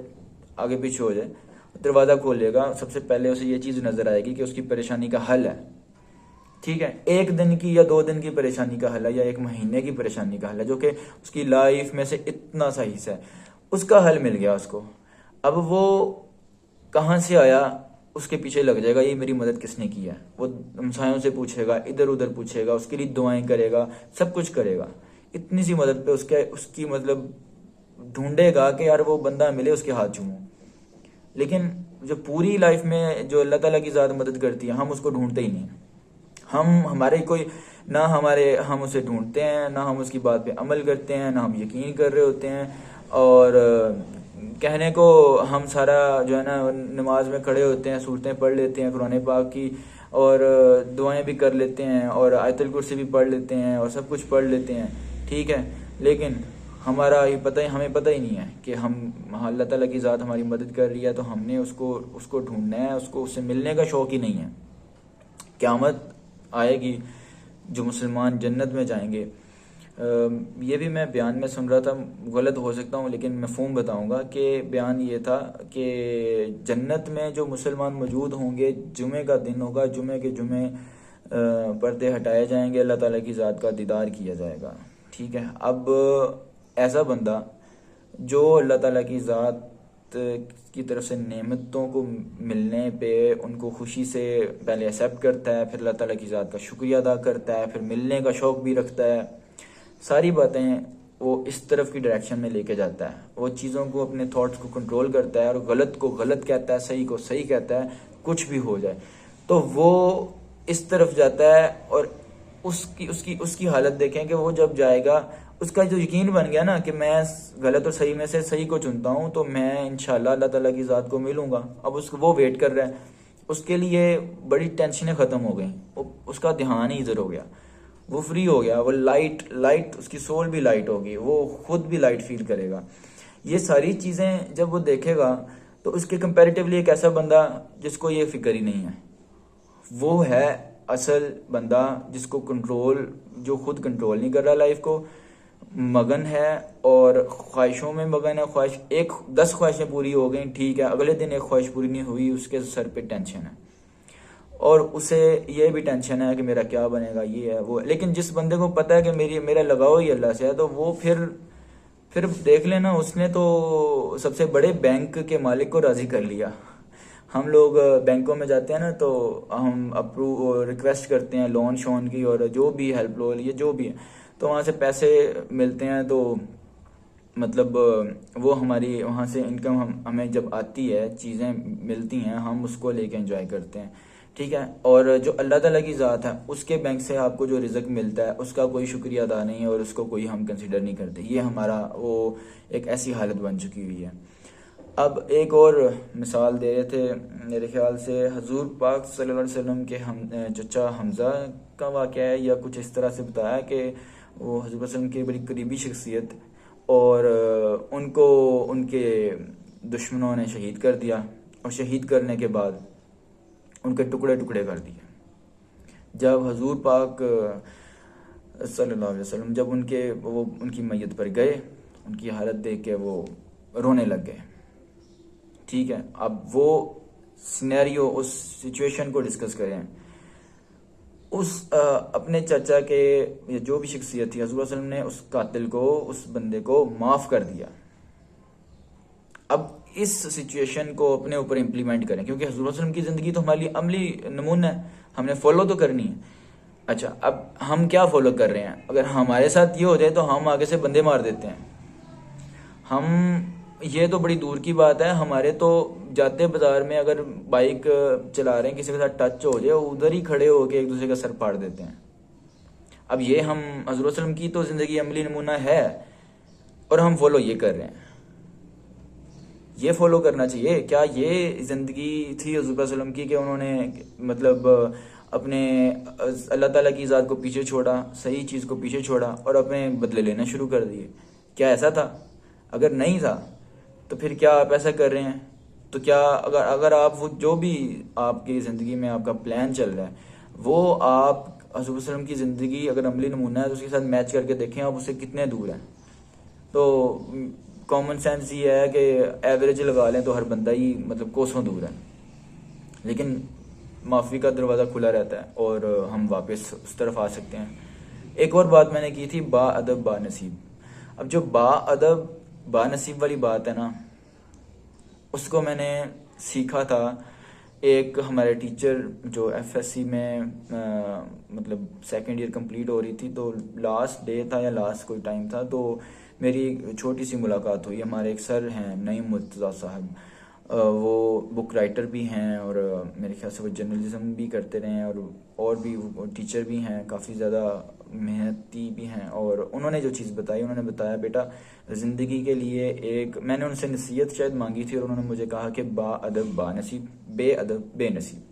आगे पीछे हो जाए, दरवाज़ा खोलेगा, सबसे पहले उसे ये चीज़ नज़र आएगी कि उसकी परेशानी का हल है। ठीक है, 1 दिन की या 2 दिन की परेशानी का हल है, या 1 महीने की परेशानी का हल है, जो कि उसकी लाइफ में से इतना सा हिस्सा है, उसका हल मिल गया उसको। अब वो कहाँ से आया, उसके पीछे लग जाएगा, ये मेरी मदद किसने की है। वो हमसायों से पूछेगा, इधर उधर पूछेगा, उसके लिए दुआएं करेगा, सब कुछ करेगा। इतनी सी मदद पे उसकी मतलब ढूंढेगा कि यार वो बंदा मिले, उसके हाथ चूमूं। लेकिन जो पूरी लाइफ में जो अल्लाह ताला की ज़्यादा मदद करती है, हम उसको ढूंढते ही नहीं हैं। हम हमारे कोई ना हमारे हम उसे ढूंढते हैं, ना हम उसकी बात पे अमल करते हैं, ना हम यकीन कर रहे होते हैं। और कहने को हम सारा जो है ना नमाज में खड़े होते हैं, सूरतें पढ़ लेते हैं कुरान पाक की, और दुआएं भी कर लेते हैं, और आयतुल कुर्सी भी पढ़ लेते हैं, और सब कुछ पढ़ लेते हैं, ठीक है। लेकिन हमें पता ही नहीं है कि हम अल्लाह ताला की ज़ात हमारी मदद कर रही है, तो हमने उसको उसको ढूंढना है, उससे मिलने का शौक़ ही नहीं है। क़यामत आएगी, जो मुसलमान जन्नत में जाएंगे। ये भी मैं बयान में सुन रहा था, गलत हो सकता हूँ, लेकिन मफ़हूम बताऊँगा कि बयान ये था कि जन्नत में जो मुसलमान मौजूद होंगे, जुमे का दिन होगा, जुमे के जुमे पर्दे हटाए जाएंगे, अल्लाह ताला की ज़ात का दीदार किया जाएगा, ठीक है। अब ऐसा बंदा जो अल्लाह ताला की ज़ात की तरफ से नेमतों को मिलने पे उनको खुशी से पहले एक्सेप्ट करता है, फिर अल्लाह ताला की ज़ात का शुक्रिया अदा करता है, फिर मिलने का शौक़ भी रखता है, सारी बातें वो इस तरफ की डायरेक्शन में लेके जाता है। वो चीज़ों को, अपने थॉट्स को कंट्रोल करता है, और गलत को गलत कहता है, सही को सही कहता है, कुछ भी हो जाए तो वो इस तरफ जाता है। और उसकी उसकी उसकी हालत देखें कि वो जब जाएगा, उसका जो यकीन बन गया ना कि मैं गलत और सही में से सही को चुनता हूँ, तो मैं इंशाल्लाह अल्लाह ताला की ज़ात को मिलूंगा। अब वो वेट कर रहा है, उसके लिए बड़ी टेंशनें ख़त्म हो गई, उसका ध्यान ही इधर हो गया, वो फ्री हो गया, वो लाइट उसकी सोल भी लाइट होगी, वो खुद भी लाइट फील करेगा। ये सारी चीज़ें जब वो देखेगा, तो उसके कंपैरेटिवली एक ऐसा बंदा जिसको ये फिक्र ही नहीं है, वो है असल बंदा जो खुद कंट्रोल नहीं कर रहा लाइफ को, मगन है और ख्वाहिशों में मगन है। 10 ख्वाहिशें पूरी हो गई, ठीक है, अगले दिन एक ख्वाहिश पूरी नहीं हुई, उसके सर पे टेंशन है, और उसे ये भी टेंशन है कि मेरा क्या बनेगा, ये है वो। लेकिन जिस बंदे को पता है कि मेरा लगाव ही अल्लाह से है, तो वो फिर देख लेना, उसने तो सबसे बड़े बैंक के मालिक को राज़ी कर लिया। हम लोग बैंकों में जाते हैं ना, तो हम अप्रूव रिक्वेस्ट करते हैं लोन शोन की, और जो भी हेल्प लोन, ये जो भी है, तो वहाँ से पैसे मिलते हैं, तो मतलब वो हमारी वहाँ से इनकम हमें जब आती है, चीज़ें मिलती हैं, हम उसको लेके एंजॉय करते हैं, ठीक है। और जो अल्लाह ताला की ज़ात है, उसके बैंक से आपको जो रिज़्क मिलता है, उसका कोई शुक्रिया अदा नहीं है, और उसको कोई हम कंसिडर नहीं करते। ये हमारा वो एक ऐसी हालत बन चुकी हुई है। अब एक और मिसाल दे रहे थे, मेरे ख्याल से हजूर पाक सल्लल्लाहु अलैहि वसल्लम के चचा हमज़ा का वाक़या है, या कुछ इस तरह से बताया कि वो हजूर वसल्लम की बड़ी करीबी शख्सियत, और उनको उनके दुश्मनों ने शहीद कर दिया, और शहीद करने के बाद उनके टुकड़े टुकड़े कर दिए। जब हजूर पाक सल्लल्लाहु अलैहि वसल्लम जब उनकी मैयत पर गए, उनकी हालत देख के वो रोने लग गए, ठीक है। अब वो सिनेरियो, उस सिचुएशन को डिस्कस करें। अपने चाचा के, या जो भी शख्सियत थी, हजूर वसल्लम ने उस कातिल को, उस बंदे को माफ़ कर दिया। अब इस सिचुएशन को अपने ऊपर इम्प्लीमेंट करें, क्योंकि हजूर वसल्लम की ज़िंदगी तो हमारे लिए अमली नमूना है, हमने फॉलो तो करनी है। अच्छा, अब हम क्या फॉलो कर रहे हैं? अगर हमारे साथ ये हो जाए तो हम आगे से बंदे मार देते हैं। ये तो बड़ी दूर की बात है, हमारे तो जाते बाजार में अगर बाइक चला रहे हैं, किसी के साथ टच हो जाए, उधर ही खड़े होके एक दूसरे का सर फाड़ देते हैं। अब ये हम हज़रत वसल्लम की तो ज़िंदगी अमली नमूना है, और हम फॉलो ये कर रहे हैं। ये फॉलो करना चाहिए क्या? ये ज़िंदगी थी हज़रत वसल्लम की कि उन्होंने मतलब अपने अल्लाह ताला की ज़ात को पीछे छोड़ा, सही चीज़ को पीछे छोड़ा, और अपने बदले लेना शुरू कर दिए? क्या ऐसा था? अगर नहीं था तो फिर क्या आप ऐसा कर रहे हैं? तो क्या अगर आप वो जो भी आपकी ज़िंदगी में आपका प्लान चल रहा है, वो आप हज़रत वसल्लम की ज़िंदगी अगर अमली नमूना है तो उसके साथ मैच करके देखें आप उससे कितने दूर हैं। तो कॉमन सेंस ये है कि एवरेज लगा लें तो हर बंदा ही मतलब कोसों दूर है, लेकिन माफ़ी का दरवाज़ा खुला रहता है और हम वापस उस तरफ आ सकते हैं। एक और बात मैंने की थी, बाअदब बानसीब। अब जो बाअदब बानसीब वाली बात है ना, उसको मैंने सीखा था एक हमारे टीचर जो एफएससी में मतलब सेकंड ईयर कंप्लीट हो रही थी, तो लास्ट डे था या लास्ट कोई टाइम था, तो मेरी छोटी सी मुलाकात हुई। हमारे एक सर हैं नईम मुर्तज़ा साहब, वो बुक राइटर भी हैं और मेरे ख्याल से वो जर्नलिज्म भी करते रहे हैं, और भी टीचर भी हैं, काफ़ी ज़्यादा मेहनती भी हैं। और उन्होंने जो चीज़ बताई, उन्होंने बताया बेटा ज़िंदगी के लिए एक, मैंने उनसे नसीहत शायद मांगी थी और उन्होंने मुझे कहा कि बा अदब बा नसीब, बे अदब बेनसीब।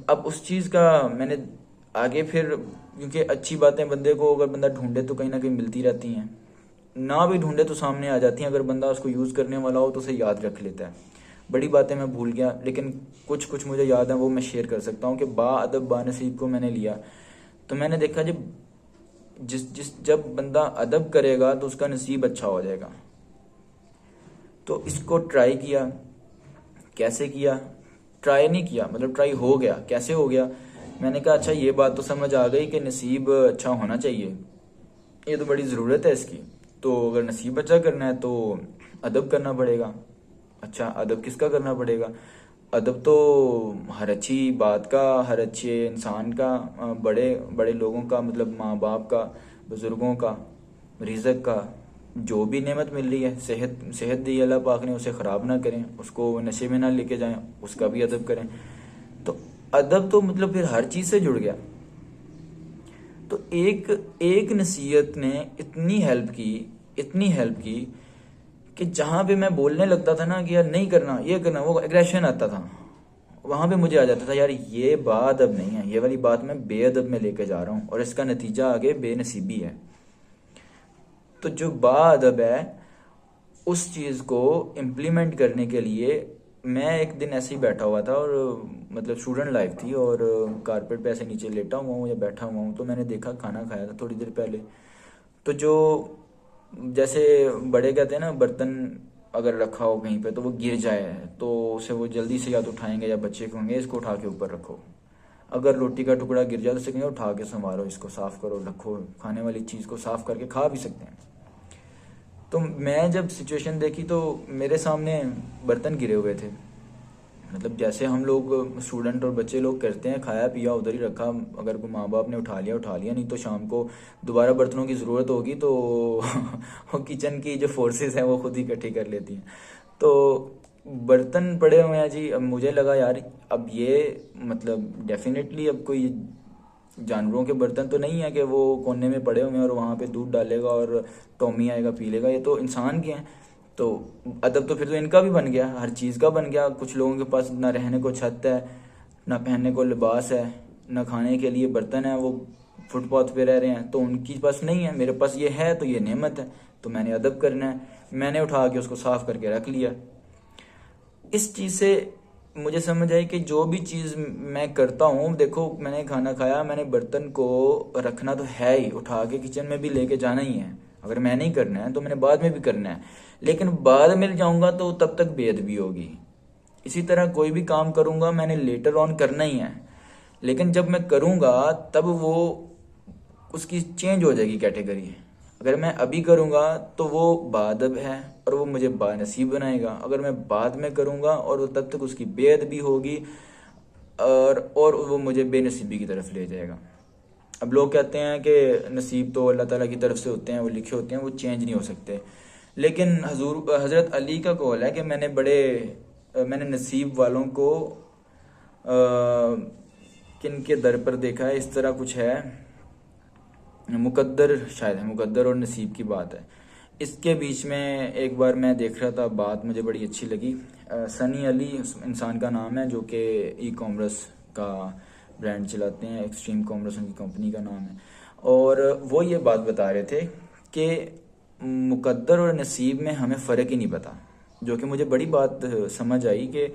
अब उस चीज़ का मैंने आगे फिर, क्योंकि अच्छी बातें बंदे को अगर बंदा ढूंढे तो कहीं ना कहीं मिलती रहती हैं, ना भी ढूंढे तो सामने आ जाती हैं। अगर बंदा उसको यूज़ करने वाला हो तो उसे याद रख लेता है। बड़ी बातें मैं भूल गया, लेकिन कुछ कुछ मुझे याद है, वो मैं शेयर कर सकता हूँ कि बा अदब बा नसीब को मैंने लिया। तो मैंने देखा जब जब बंदा अदब करेगा तो उसका नसीब अच्छा हो जाएगा। तो इसको ट्राई किया। कैसे किया? ट्राई नहीं किया, मतलब ट्राई हो गया। कैसे हो गया? मैंने कहा अच्छा ये बात तो समझ आ गई कि नसीब अच्छा होना चाहिए, ये तो बड़ी ज़रूरत है इसकी। तो अगर नसीब अच्छा करना है तो अदब करना पड़ेगा। अच्छा, अदब किसका करना पड़ेगा? अदब तो हर अच्छी बात का, हर अच्छे इंसान का, बड़े बड़े लोगों का, मतलब माँ बाप का, बुज़ुर्गों का, रिज़्क का। जो भी नेमत मिल रही है, सेहत सेहत दी अल्लाह पाक ने, उसे ख़राब ना करें, उसको नशे में ना लेके जाएं, उसका भी अदब करें। तो अदब तो मतलब फिर हर चीज़ से जुड़ गया। तो एक एक नसीहत ने इतनी हेल्प की, इतनी हेल्प की कि जहाँ पे मैं बोलने लगता था ना कि यार नहीं करना, ये करना, वो एग्रेशन आता था, वहाँ पे मुझे आ जाता था यार ये बात अब नहीं है, ये वाली बात मैं बेअदब में लेके जा रहा हूँ और इसका नतीजा आगे बेनसीबी है। तो जो बाअदब है, उस चीज़ को इम्प्लीमेंट करने के लिए मैं एक दिन ऐसे ही बैठा हुआ था, और मतलब स्टूडेंट लाइफ थी, और कारपेट पे ऐसे नीचे लेटा हुआ हूँ या बैठा हुआ हूँ, तो मैंने देखा, खाना खाया था थोड़ी देर पहले। तो जो जैसे बड़े कहते हैं ना, बर्तन अगर रखा हो कहीं पे तो वो गिर जाए तो उसे वो जल्दी से या तो उठाएंगे या बच्चे कहेंगे इसको उठा के ऊपर रखो। अगर रोटी का टुकड़ा गिर जाए तो उसे कहेंगे उठा के संभालो, इसको साफ करो, रखो। खाने वाली चीज़ को साफ करके खा भी सकते हैं। तो मैं जब सिचुएशन देखी तो मेरे सामने बर्तन गिरे हुए थे, मतलब जैसे हम लोग स्टूडेंट और बच्चे लोग करते हैं, खाया पिया उधर ही रखा, अगर कोई माँ बाप ने उठा लिया उठा लिया, नहीं तो शाम को दोबारा बर्तनों की ज़रूरत होगी तो वो किचन की जो फोर्सेस हैं वो खुद ही इकट्ठी कर लेती हैं। तो बर्तन पड़े हुए हैं जी। अब मुझे लगा यार अब ये मतलब डेफिनेटली अब कोई जानवरों के बर्तन तो नहीं है कि वो कोने में पड़े हुए हैं और वहाँ पे दूध डालेगा और टॉमी आएगा पी लेगा, ये तो इंसान के हैं। तो अदब तो फिर तो इनका भी बन गया, हर चीज़ का बन गया। कुछ लोगों के पास ना रहने को छत है, ना पहनने को लिबास है, ना खाने के लिए बर्तन है, वो फुटपाथ पे रह रहे हैं, तो उनकी पास नहीं है। मेरे पास ये है तो ये नेमत है, तो मैंने अदब करना है। मैंने उठा के उसको साफ करके रख लिया। इस चीज़ से मुझे समझ आई कि जो भी चीज़ मैं करता हूँ, देखो मैंने खाना खाया, मैंने बर्तन को रखना तो है ही, उठा के किचन में भी लेके जाना ही है। अगर मैं नहीं करना है तो मैंने बाद में भी करना है, लेकिन बाद में जाऊंगा तो तब तक बेअदबी होगी। इसी तरह कोई भी काम करूंगा मैंने लेटर ऑन करना ही है, लेकिन जब मैं करूंगा तब वो उसकी चेंज हो जाएगी कैटेगरी। अगर मैं अभी करूंगा तो वो बाअदब है और वो मुझे बानसीब बनाएगा। अगर मैं बाद में करूंगा और वो तब तक उसकी बेअदबी होगी और वो मुझे बेनसीबी की तरफ ले जाएगा। अब लोग कहते हैं कि नसीब तो अल्लाह ताला की तरफ से होते हैं, वो लिखे होते हैं, वो चेंज नहीं हो सकते। लेकिन हज़रत अली का कौल है कि मैंने नसीब वालों को किन के दर पर देखा है, इस तरह कुछ है, मुकद्दर शायद है, मुकद्दर और नसीब की बात है। इसके बीच में एक बार मैं देख रहा था, बात मुझे बड़ी अच्छी लगी। सनी अली उस इंसान का नाम है जो कि ई कॉमर्स का ब्रांड चलाते हैं, एक्सट्रीम कॉमर्स उनकी कंपनी का नाम है। और वो ये बात बता रहे थे कि मुकद्दर और नसीब में हमें फ़र्क ही नहीं पता, जो कि मुझे बड़ी बात समझ आई कि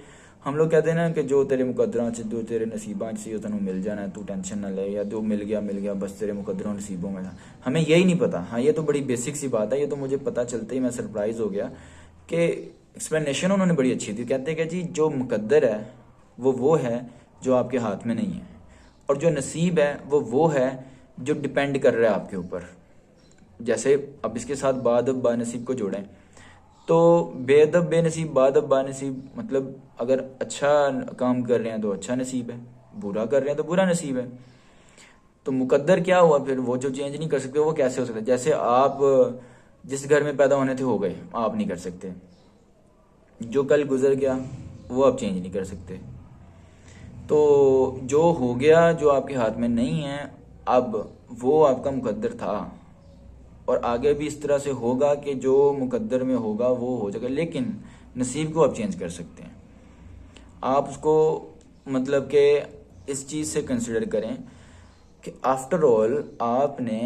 हम लोग कहते हैं ना कि जो तेरे मुकद्दरां च, जो तेरे नसीबां च सी तेनों मिल जाना है, तू टेंशन ना ले, या जो मिल गया बस तेरे मुकद्दरों नसीबों में था। हमें यही नहीं पता। हाँ, ये तो बड़ी बेसिक सी बात है, ये तो मुझे पता चलते ही मैं सरप्राइज हो गया कि एक्सप्लेनेशन उन्होंने बड़ी अच्छी थी। कहते कि जी जो मुकद्दर है वो है जो आपके हाथ में नहीं है, और जो नसीब है वो है जो डिपेंड कर रहा है आपके ऊपर। जैसे अब इसके साथ बानसीब को जोड़ें तो बेअदब बेनसीब, बादब बानसीब, मतलब अगर अच्छा काम कर रहे हैं तो अच्छा नसीब है, बुरा कर रहे हैं तो बुरा नसीब है। तो मुकद्दर क्या हुआ फिर? वो जो चेंज नहीं कर सकते वो कैसे हो सकता है? जैसे आप जिस घर में पैदा होने थे हो गए, आप नहीं कर सकते। जो कल गुजर गया वो आप चेंज नहीं कर सकते। तो जो हो गया, जो आपके हाथ में नहीं है अब, वो आपका मुकद्दर था, और आगे भी इस तरह से होगा कि जो मुकद्दर में होगा वो हो जाएगा। लेकिन नसीब को आप चेंज कर सकते हैं। आप उसको मतलब कि इस चीज़ से कंसिडर करें कि आफ्टर ऑल आपने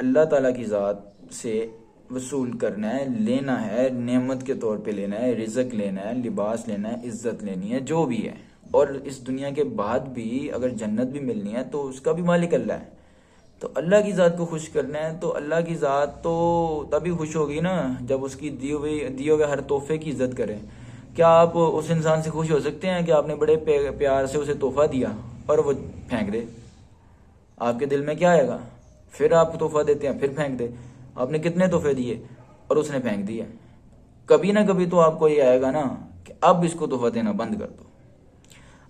अल्लाह ताला की ज़ात से वसूल करना है, लेना है, नेमत के तौर पे लेना है, रिज़्क लेना है, लिबास लेना है, इज्जत लेनी है, जो भी है। और इस दुनिया के बाद भी अगर जन्नत भी मिलनी है तो उसका भी मालिक अल्लाह है। तो अल्लाह की ज़ात को खुश करना है तो अल्लाह की ज़ात तो तभी खुश होगी ना जब उसकी दिए हुए हर तोहफे की इज्जत करें। क्या आप उस इंसान से खुश हो सकते हैं कि आपने बड़े प्यार से उसे तोहफा दिया और वो फेंक दे? आपके दिल में क्या आएगा? फिर आप तोहफा देते हैं फिर फेंक दे। आपने कितने तोहफे दिए और उसने फेंक दिए। कभी ना कभी तो आपको ये आएगा ना कि अब इसको तोहफा देना बंद कर दो।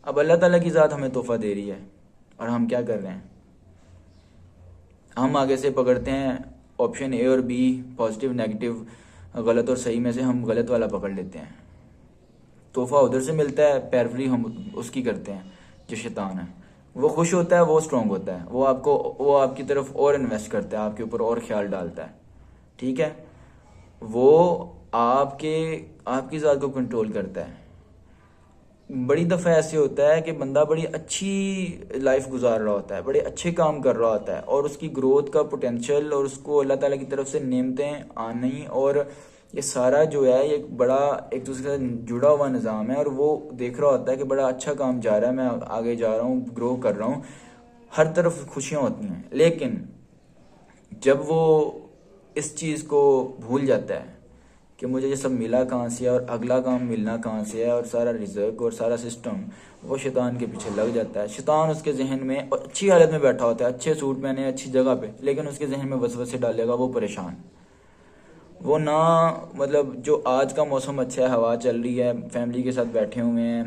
अब अल्लाह ताला की ज़ात हमें तोहफा दे रही है और हम क्या कर रहे हैं? हम आगे से पकड़ते हैं ऑप्शन ए और बी, पॉजिटिव नेगेटिव, गलत और सही में से हम गलत वाला पकड़ लेते हैं। तोहफा उधर से मिलता है, पैरवरी हम उसकी करते हैं। जो शैतान है वो खुश होता है, वो स्ट्रांग होता है, वो आपकी तरफ और इन्वेस्ट करता है, आपके ऊपर और ख्याल डालता है। ठीक है, वो आपके आपकी ज़ात को कंट्रोल करता है। बड़ी दफ़ा ऐसे होता है कि बंदा बड़ी अच्छी लाइफ गुजार रहा होता है, बड़े अच्छे काम कर रहा होता है, और उसकी ग्रोथ का पोटेंशियल और उसको अल्लाह ताला की तरफ से नेमतें आनी, और ये सारा जो है ये एक दूसरे से जुड़ा हुआ निज़ाम है, और वो देख रहा होता है कि बड़ा अच्छा काम जा रहा है, मैं आगे जा रहा हूँ, ग्रो कर रहा हूँ, हर तरफ खुशियाँ होती हैं। लेकिन जब वो इस चीज़ को भूल जाता है कि मुझे ये सब मिला कहाँ से है और अगला काम मिलना कहाँ से है, और सारा रिजर्व और सारा सिस्टम, वो शैतान के पीछे लग जाता है। शैतान उसके जहन में, और अच्छी हालत में बैठा होता है, अच्छे सूट पहने, अच्छी जगह पे, लेकिन उसके जहन में वसवसे डालेगा, वो परेशान। वो ना मतलब जो आज का मौसम अच्छा है, हवा चल रही है, फैमिली के साथ बैठे हुए हैं,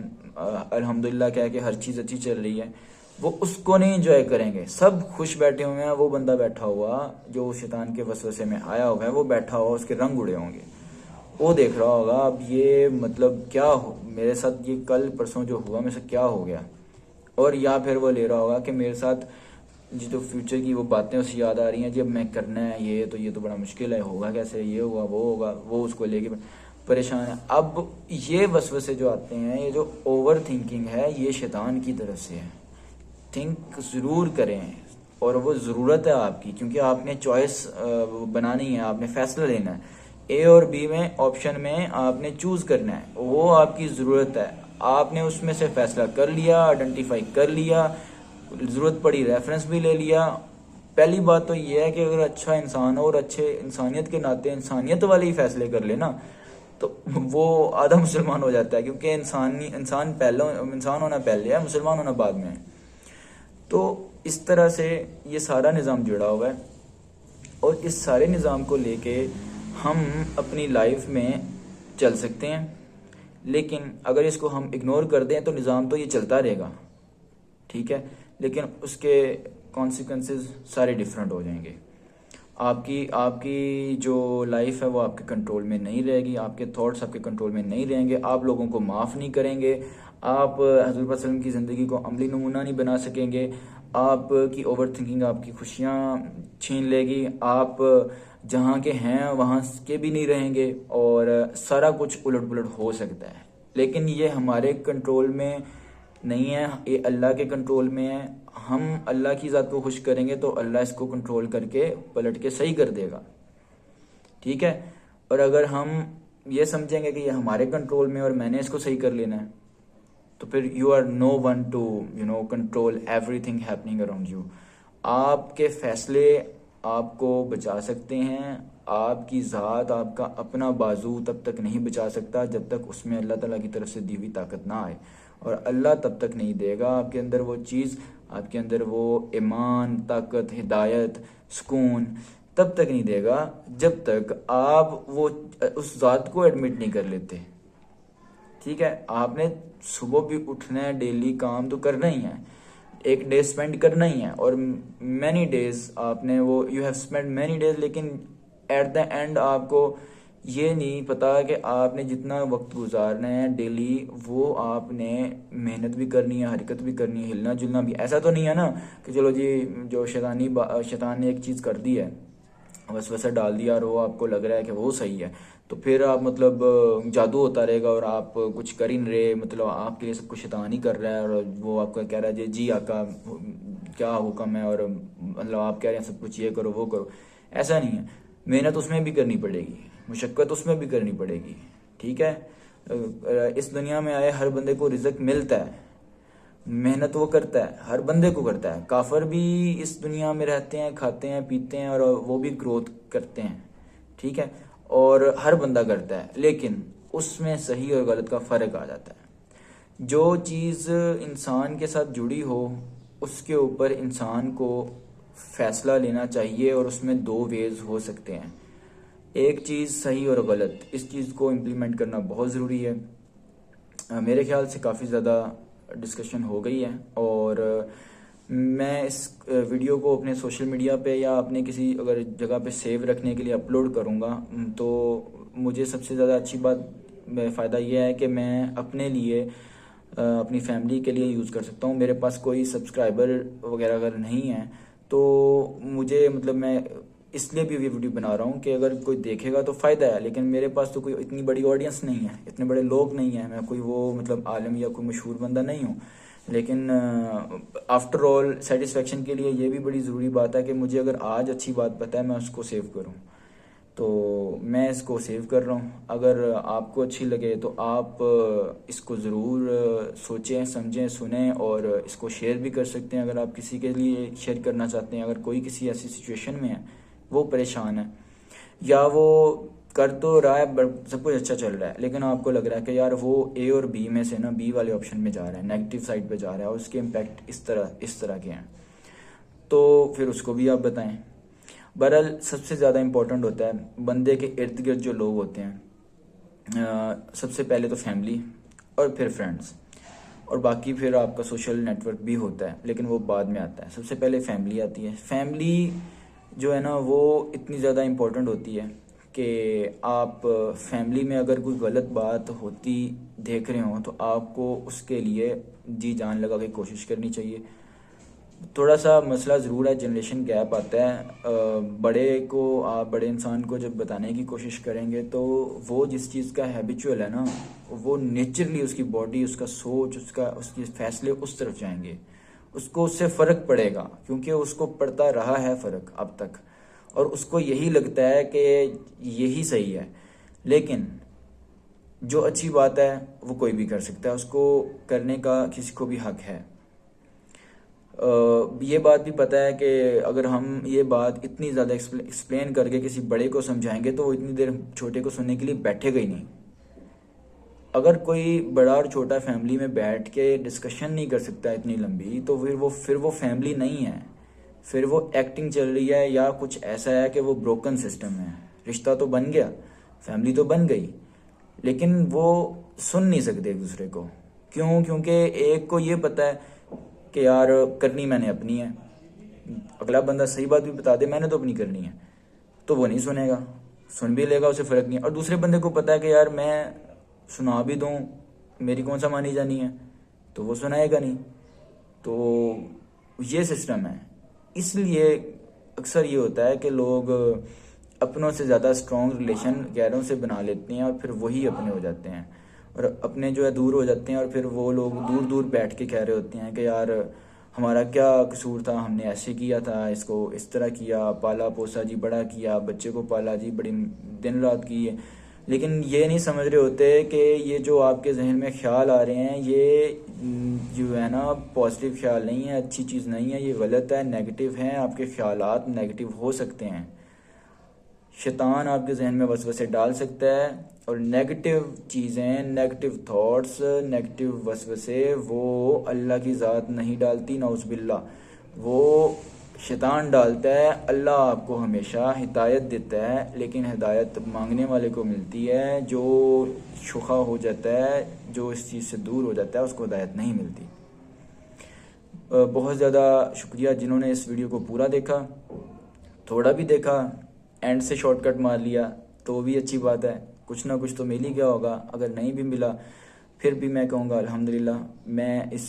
अल्हम्दुलिल्लाह कह के हर चीज़ अच्छी चल रही है, वो उसको नहीं एंजॉय करेंगे। सब खुश बैठे हुए हैं, वो बंदा बैठा हुआ जो शैतान के वसवसे में आया हुआ है, वो बैठा हुआ, उसके रंग उड़े होंगे। वो देख रहा होगा अब ये मतलब क्या हो मेरे साथ, ये कल परसों जो हुआ मेरे से क्या हो गया। और या फिर वो ले रहा होगा कि मेरे साथ जो फ्यूचर की वो बातें उसे याद आ रही हैं, जब मैं करना है ये तो बड़ा मुश्किल है, होगा कैसे, ये होगा, वो उसको लेके परेशान है। अब ये वसवसे जो आते हैं, ये जो ओवर थिंकिंग है, ये शैतान की तरफ से है। थिंक ज़रूर करें, और वो ज़रूरत है आपकी, क्योंकि आपने चॉइस बनानी है, आपने फैसला लेना है। ए और बी में ऑप्शन में आपने चूज़ करना है, वो आपकी ज़रूरत है। आपने उसमें से फैसला कर लिया, आइडेंटिफाई कर लिया, ज़रूरत पड़ी रेफरेंस भी ले लिया। पहली बात तो ये है कि अगर अच्छा इंसान हो और अच्छे इंसानियत के नाते इंसानियत वाले ही फैसले कर लेना, तो वो आधा मुसलमान हो जाता है, क्योंकि इंसान होना पहले है, मुसलमान होना बाद में है। तो इस तरह से ये सारा निज़ाम जुड़ा हुआ है, और इस सारे निज़ाम को लेके हम अपनी लाइफ में चल सकते हैं। लेकिन अगर इसको हम इग्नोर कर दें तो निज़ाम तो ये चलता रहेगा, ठीक है, लेकिन उसके कॉन्सिक्वेंसेस सारे डिफरेंट हो जाएंगे। आपकी आपकी जो लाइफ है वो आपके कंट्रोल में नहीं रहेगी, आपके थॉट्स आपके कंट्रोल में नहीं रहेंगे, आप लोगों को माफ़ नहीं करेंगे, आप हज़रत वसल्लम की ज़िंदगी को अमली नमूना नहीं बना सकेंगे, आपकी ओवर थिंकिंग आपकी खुशियाँ छीन लेगी, आप जहाँ के हैं वहाँ के भी नहीं रहेंगे, और सारा कुछ उलट पुलट हो सकता है। लेकिन ये हमारे कंट्रोल में नहीं है, ये अल्लाह के कंट्रोल में है। हम अल्लाह की ज़ात को खुश करेंगे तो अल्लाह इसको कंट्रोल करके पलट के सही कर देगा, ठीक है। और अगर हम ये समझेंगे कि ये हमारे कंट्रोल में और मैंने इसको सही कर लेना है, तो फिर you are no one to control everything happening around you. आपके फैसले आपको बचा सकते हैं, आपकी ज़ात, आपका अपना बाजू तब तक नहीं बचा सकता जब तक उसमें अल्लाह ताला की तरफ से दी हुई ताकत ना आए, और अल्लाह तब तक नहीं देगा आपके अंदर वो चीज़, आपके अंदर वो ईमान, ताकत, हिदायत, सुकून, तब तक नहीं देगा जब तक आप वो उस ज़ात को एडमिट नहीं कर लेते। ठीक है, आपने सुबह भी उठना है, डेली काम तो करना ही है, एक डे स्पेंड करना ही है, और मैनी डेज आपने वो you have spend many days, लेकिन एट द एंड आपको ये नहीं पता कि आपने जितना वक्त गुजारना है डेली, वो आपने मेहनत भी करनी है, हरकत भी करनी है, हिलना जुलना भी। ऐसा तो नहीं है ना कि चलो जी जो शैतान ने एक चीज़ कर दी है, बस वैसा डाल दिया और वो आपको लग रहा है कि वो सही है, तो फिर आप मतलब जादू होता रहेगा और आप कुछ कर ही नहीं रहे, मतलब आपके लिए सब कुछ शैतान ही कर रहा है, और वो आपको कह रहा है जी आका क्या हुक्म है, और मतलब आप कह रहे हैं सब कुछ ये करो वो करो। ऐसा नहीं है, मेहनत उसमें भी करनी पड़ेगी, मुशक्क़त उसमें भी करनी पड़ेगी। ठीक है, इस दुनिया में आए हर बंदे को रिज़्क मिलता है, मेहनत वो करता है, हर बंदे को करता है। काफर भी इस दुनिया में रहते हैं, खाते हैं, पीते हैं, और वो भी ग्रोथ करते हैं। ठीक है, और हर बंदा करता है, लेकिन उसमें सही और गलत का फ़र्क आ जाता है। जो चीज़ इंसान के साथ जुड़ी हो उसके ऊपर इंसान को फैसला लेना चाहिए, और उसमें दो वेज हो सकते हैं, एक चीज़ सही और गलत। इस चीज़ को इम्प्लीमेंट करना बहुत ज़रूरी है। मेरे ख्याल से काफ़ी ज़्यादा डिस्कशन हो गई है, और मैं इस वीडियो को अपने सोशल मीडिया पे या अपने किसी अगर जगह पे सेव रखने के लिए अपलोड करूँगा, तो मुझे सबसे ज़्यादा अच्छी बात फ़ायदा यह है कि मैं अपने लिए अपनी फैमिली के लिए यूज़ कर सकता हूँ। मेरे पास कोई सब्सक्राइबर वगैरह अगर नहीं है तो मुझे मतलब मैं इसलिए भी ये वीडियो बना रहा हूँ कि अगर कोई देखेगा तो फ़ायदा है, लेकिन मेरे पास तो कोई इतनी बड़ी ऑडियंस नहीं है, इतने बड़े लोग नहीं हैं, मैं कोई वो मतलब आलम या कोई मशहूर बंदा नहीं हूँ। लेकिन आफ्टर ऑल सेटिस्फेक्शन के लिए ये भी बड़ी ज़रूरी बात है कि मुझे अगर आज अच्छी बात पता है मैं उसको सेव करूँ, तो मैं इसको सेव कर रहा हूँ। अगर आपको अच्छी लगे तो आप इसको ज़रूर सोचें, समझें, सुनें, और इसको शेयर भी कर सकते हैं अगर आप किसी के लिए शेयर करना चाहते हैं। अगर कोई किसी ऐसी सिचुएशन में है, वो परेशान है, या वो कर तो रहा है बट सब कुछ अच्छा चल रहा है, लेकिन आपको लग रहा है कि यार वो ए और बी में से ना बी वाले ऑप्शन में जा रहा है, नेगेटिव साइड पे जा रहा है, और उसके इम्पैक्ट इस तरह के हैं, तो फिर उसको भी आप बताएं। बहरहाल सबसे ज़्यादा इम्पोर्टेंट होता है बंदे के इर्द गिर्द जो लोग होते हैं, सबसे पहले तो फैमिली, और फिर फ्रेंड्स, और बाकी फिर आपका सोशल नेटवर्क भी होता है, लेकिन वो बाद में आता है। सबसे पहले फैमिली आती है। फैमिली जो है ना वो इतनी ज़्यादा इम्पोर्टेंट होती है कि आप फैमिली में अगर कोई गलत बात होती देख रहे हो तो आपको उसके लिए जी जान लगा के कोशिश करनी चाहिए। थोड़ा सा मसला ज़रूर है, जनरेशन गैप आता है। बड़े को आप बड़े इंसान को जब बताने की कोशिश करेंगे तो वो जिस चीज़ का हैबिचुअल है ना, वो नेचुरली उसकी बॉडी, उसका सोच, उसके फैसले उस तरफ जाएंगे, उसको उससे फ़र्क पड़ेगा, क्योंकि उसको पड़ता रहा है फ़र्क अब तक, और उसको यही लगता है कि यही सही है। लेकिन जो अच्छी बात है वो कोई भी कर सकता है, उसको करने का किसी को भी हक है। ये बात भी पता है कि अगर हम ये बात इतनी ज़्यादा एक्सप्लेन करके किसी बड़े को समझाएंगे तो वो इतनी देर छोटे को सुनने के लिए बैठेगा ही नहीं। अगर कोई बड़ा और छोटा फैमिली में बैठ के डिस्कशन नहीं कर सकता इतनी लंबी, तो फिर वो फैमिली नहीं है, फिर वो एक्टिंग चल रही है, या कुछ ऐसा है कि वो ब्रोकन सिस्टम है। रिश्ता तो बन गया, फैमिली तो बन गई, लेकिन वो सुन नहीं सकते एक दूसरे को। क्यों? क्योंकि एक को ये पता है कि यार करनी मैंने अपनी है, अगला बंदा सही बात भी बता दे मैंने तो अपनी करनी है, तो वो नहीं सुनेगा, सुन भी लेगा उसे फ़र्क नहीं। और दूसरे बंदे को पता है कि यार मैं सुना भी दूँ, मेरी कौन सा मानी जानी है, तो वो सुनाएगा नहीं। तो ये सिस्टम है। इसलिए अक्सर ये होता है कि लोग अपनों से ज़्यादा स्ट्रॉन्ग रिलेशन गैरों से बना लेते हैं, और फिर वही अपने हो जाते हैं, और अपने जो है दूर हो जाते हैं, और फिर वो लोग दूर दूर बैठ के कह रहे होते हैं कि यार हमारा क्या कसूर था, हमने ऐसे किया था, इसको इस तरह किया, पाला पोसा जी, बड़ा किया, बच्चे को पाला जी, बड़ी दिन रात की है। लेकिन ये नहीं समझ रहे होते कि ये जो आपके जहन में ख्याल आ रहे हैं, ये जो है ना पॉजिटिव ख्याल नहीं है, अच्छी चीज़ नहीं है, ये गलत है, नेगेटिव हैं। आपके ख्यालात नेगेटिव हो सकते हैं, शैतान आपके जहन में वसवसे डाल सकता है, और नेगेटिव चीज़ें, नेगेटिव थॉट्स, नेगेटिव वसवसे वो अल्लाह की ज़ात नहीं डालती, नाउज़ बिल्लाह। वो शैतान डालता है, अल्लाह आपको हमेशा हिदायत देता है, लेकिन हिदायत मांगने वाले को मिलती है। जो शुखा हो जाता है, जो इस चीज़ से दूर हो जाता है, उसको हिदायत नहीं मिलती। बहुत ज़्यादा शुक्रिया जिन्होंने इस वीडियो को पूरा देखा। थोड़ा भी देखा, एंड से शॉर्टकट मार लिया तो भी अच्छी बात है, कुछ ना कुछ तो मिल ही गया होगा। अगर नहीं भी मिला फिर भी मैं कहूँगा अल्हम्दुलिल्लाह, मैं इस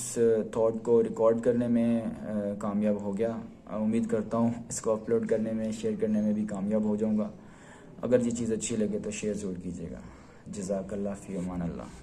थॉट को रिकॉर्ड करने में कामयाब हो गया। उम्मीद करता हूँ इसको अपलोड करने में, शेयर करने में भी कामयाब हो जाऊँगा। अगर ये चीज़ अच्छी लगे तो शेयर ज़रूर कीजिएगा। जज़ाकल्लाह फ़ी अमान अल्लाह।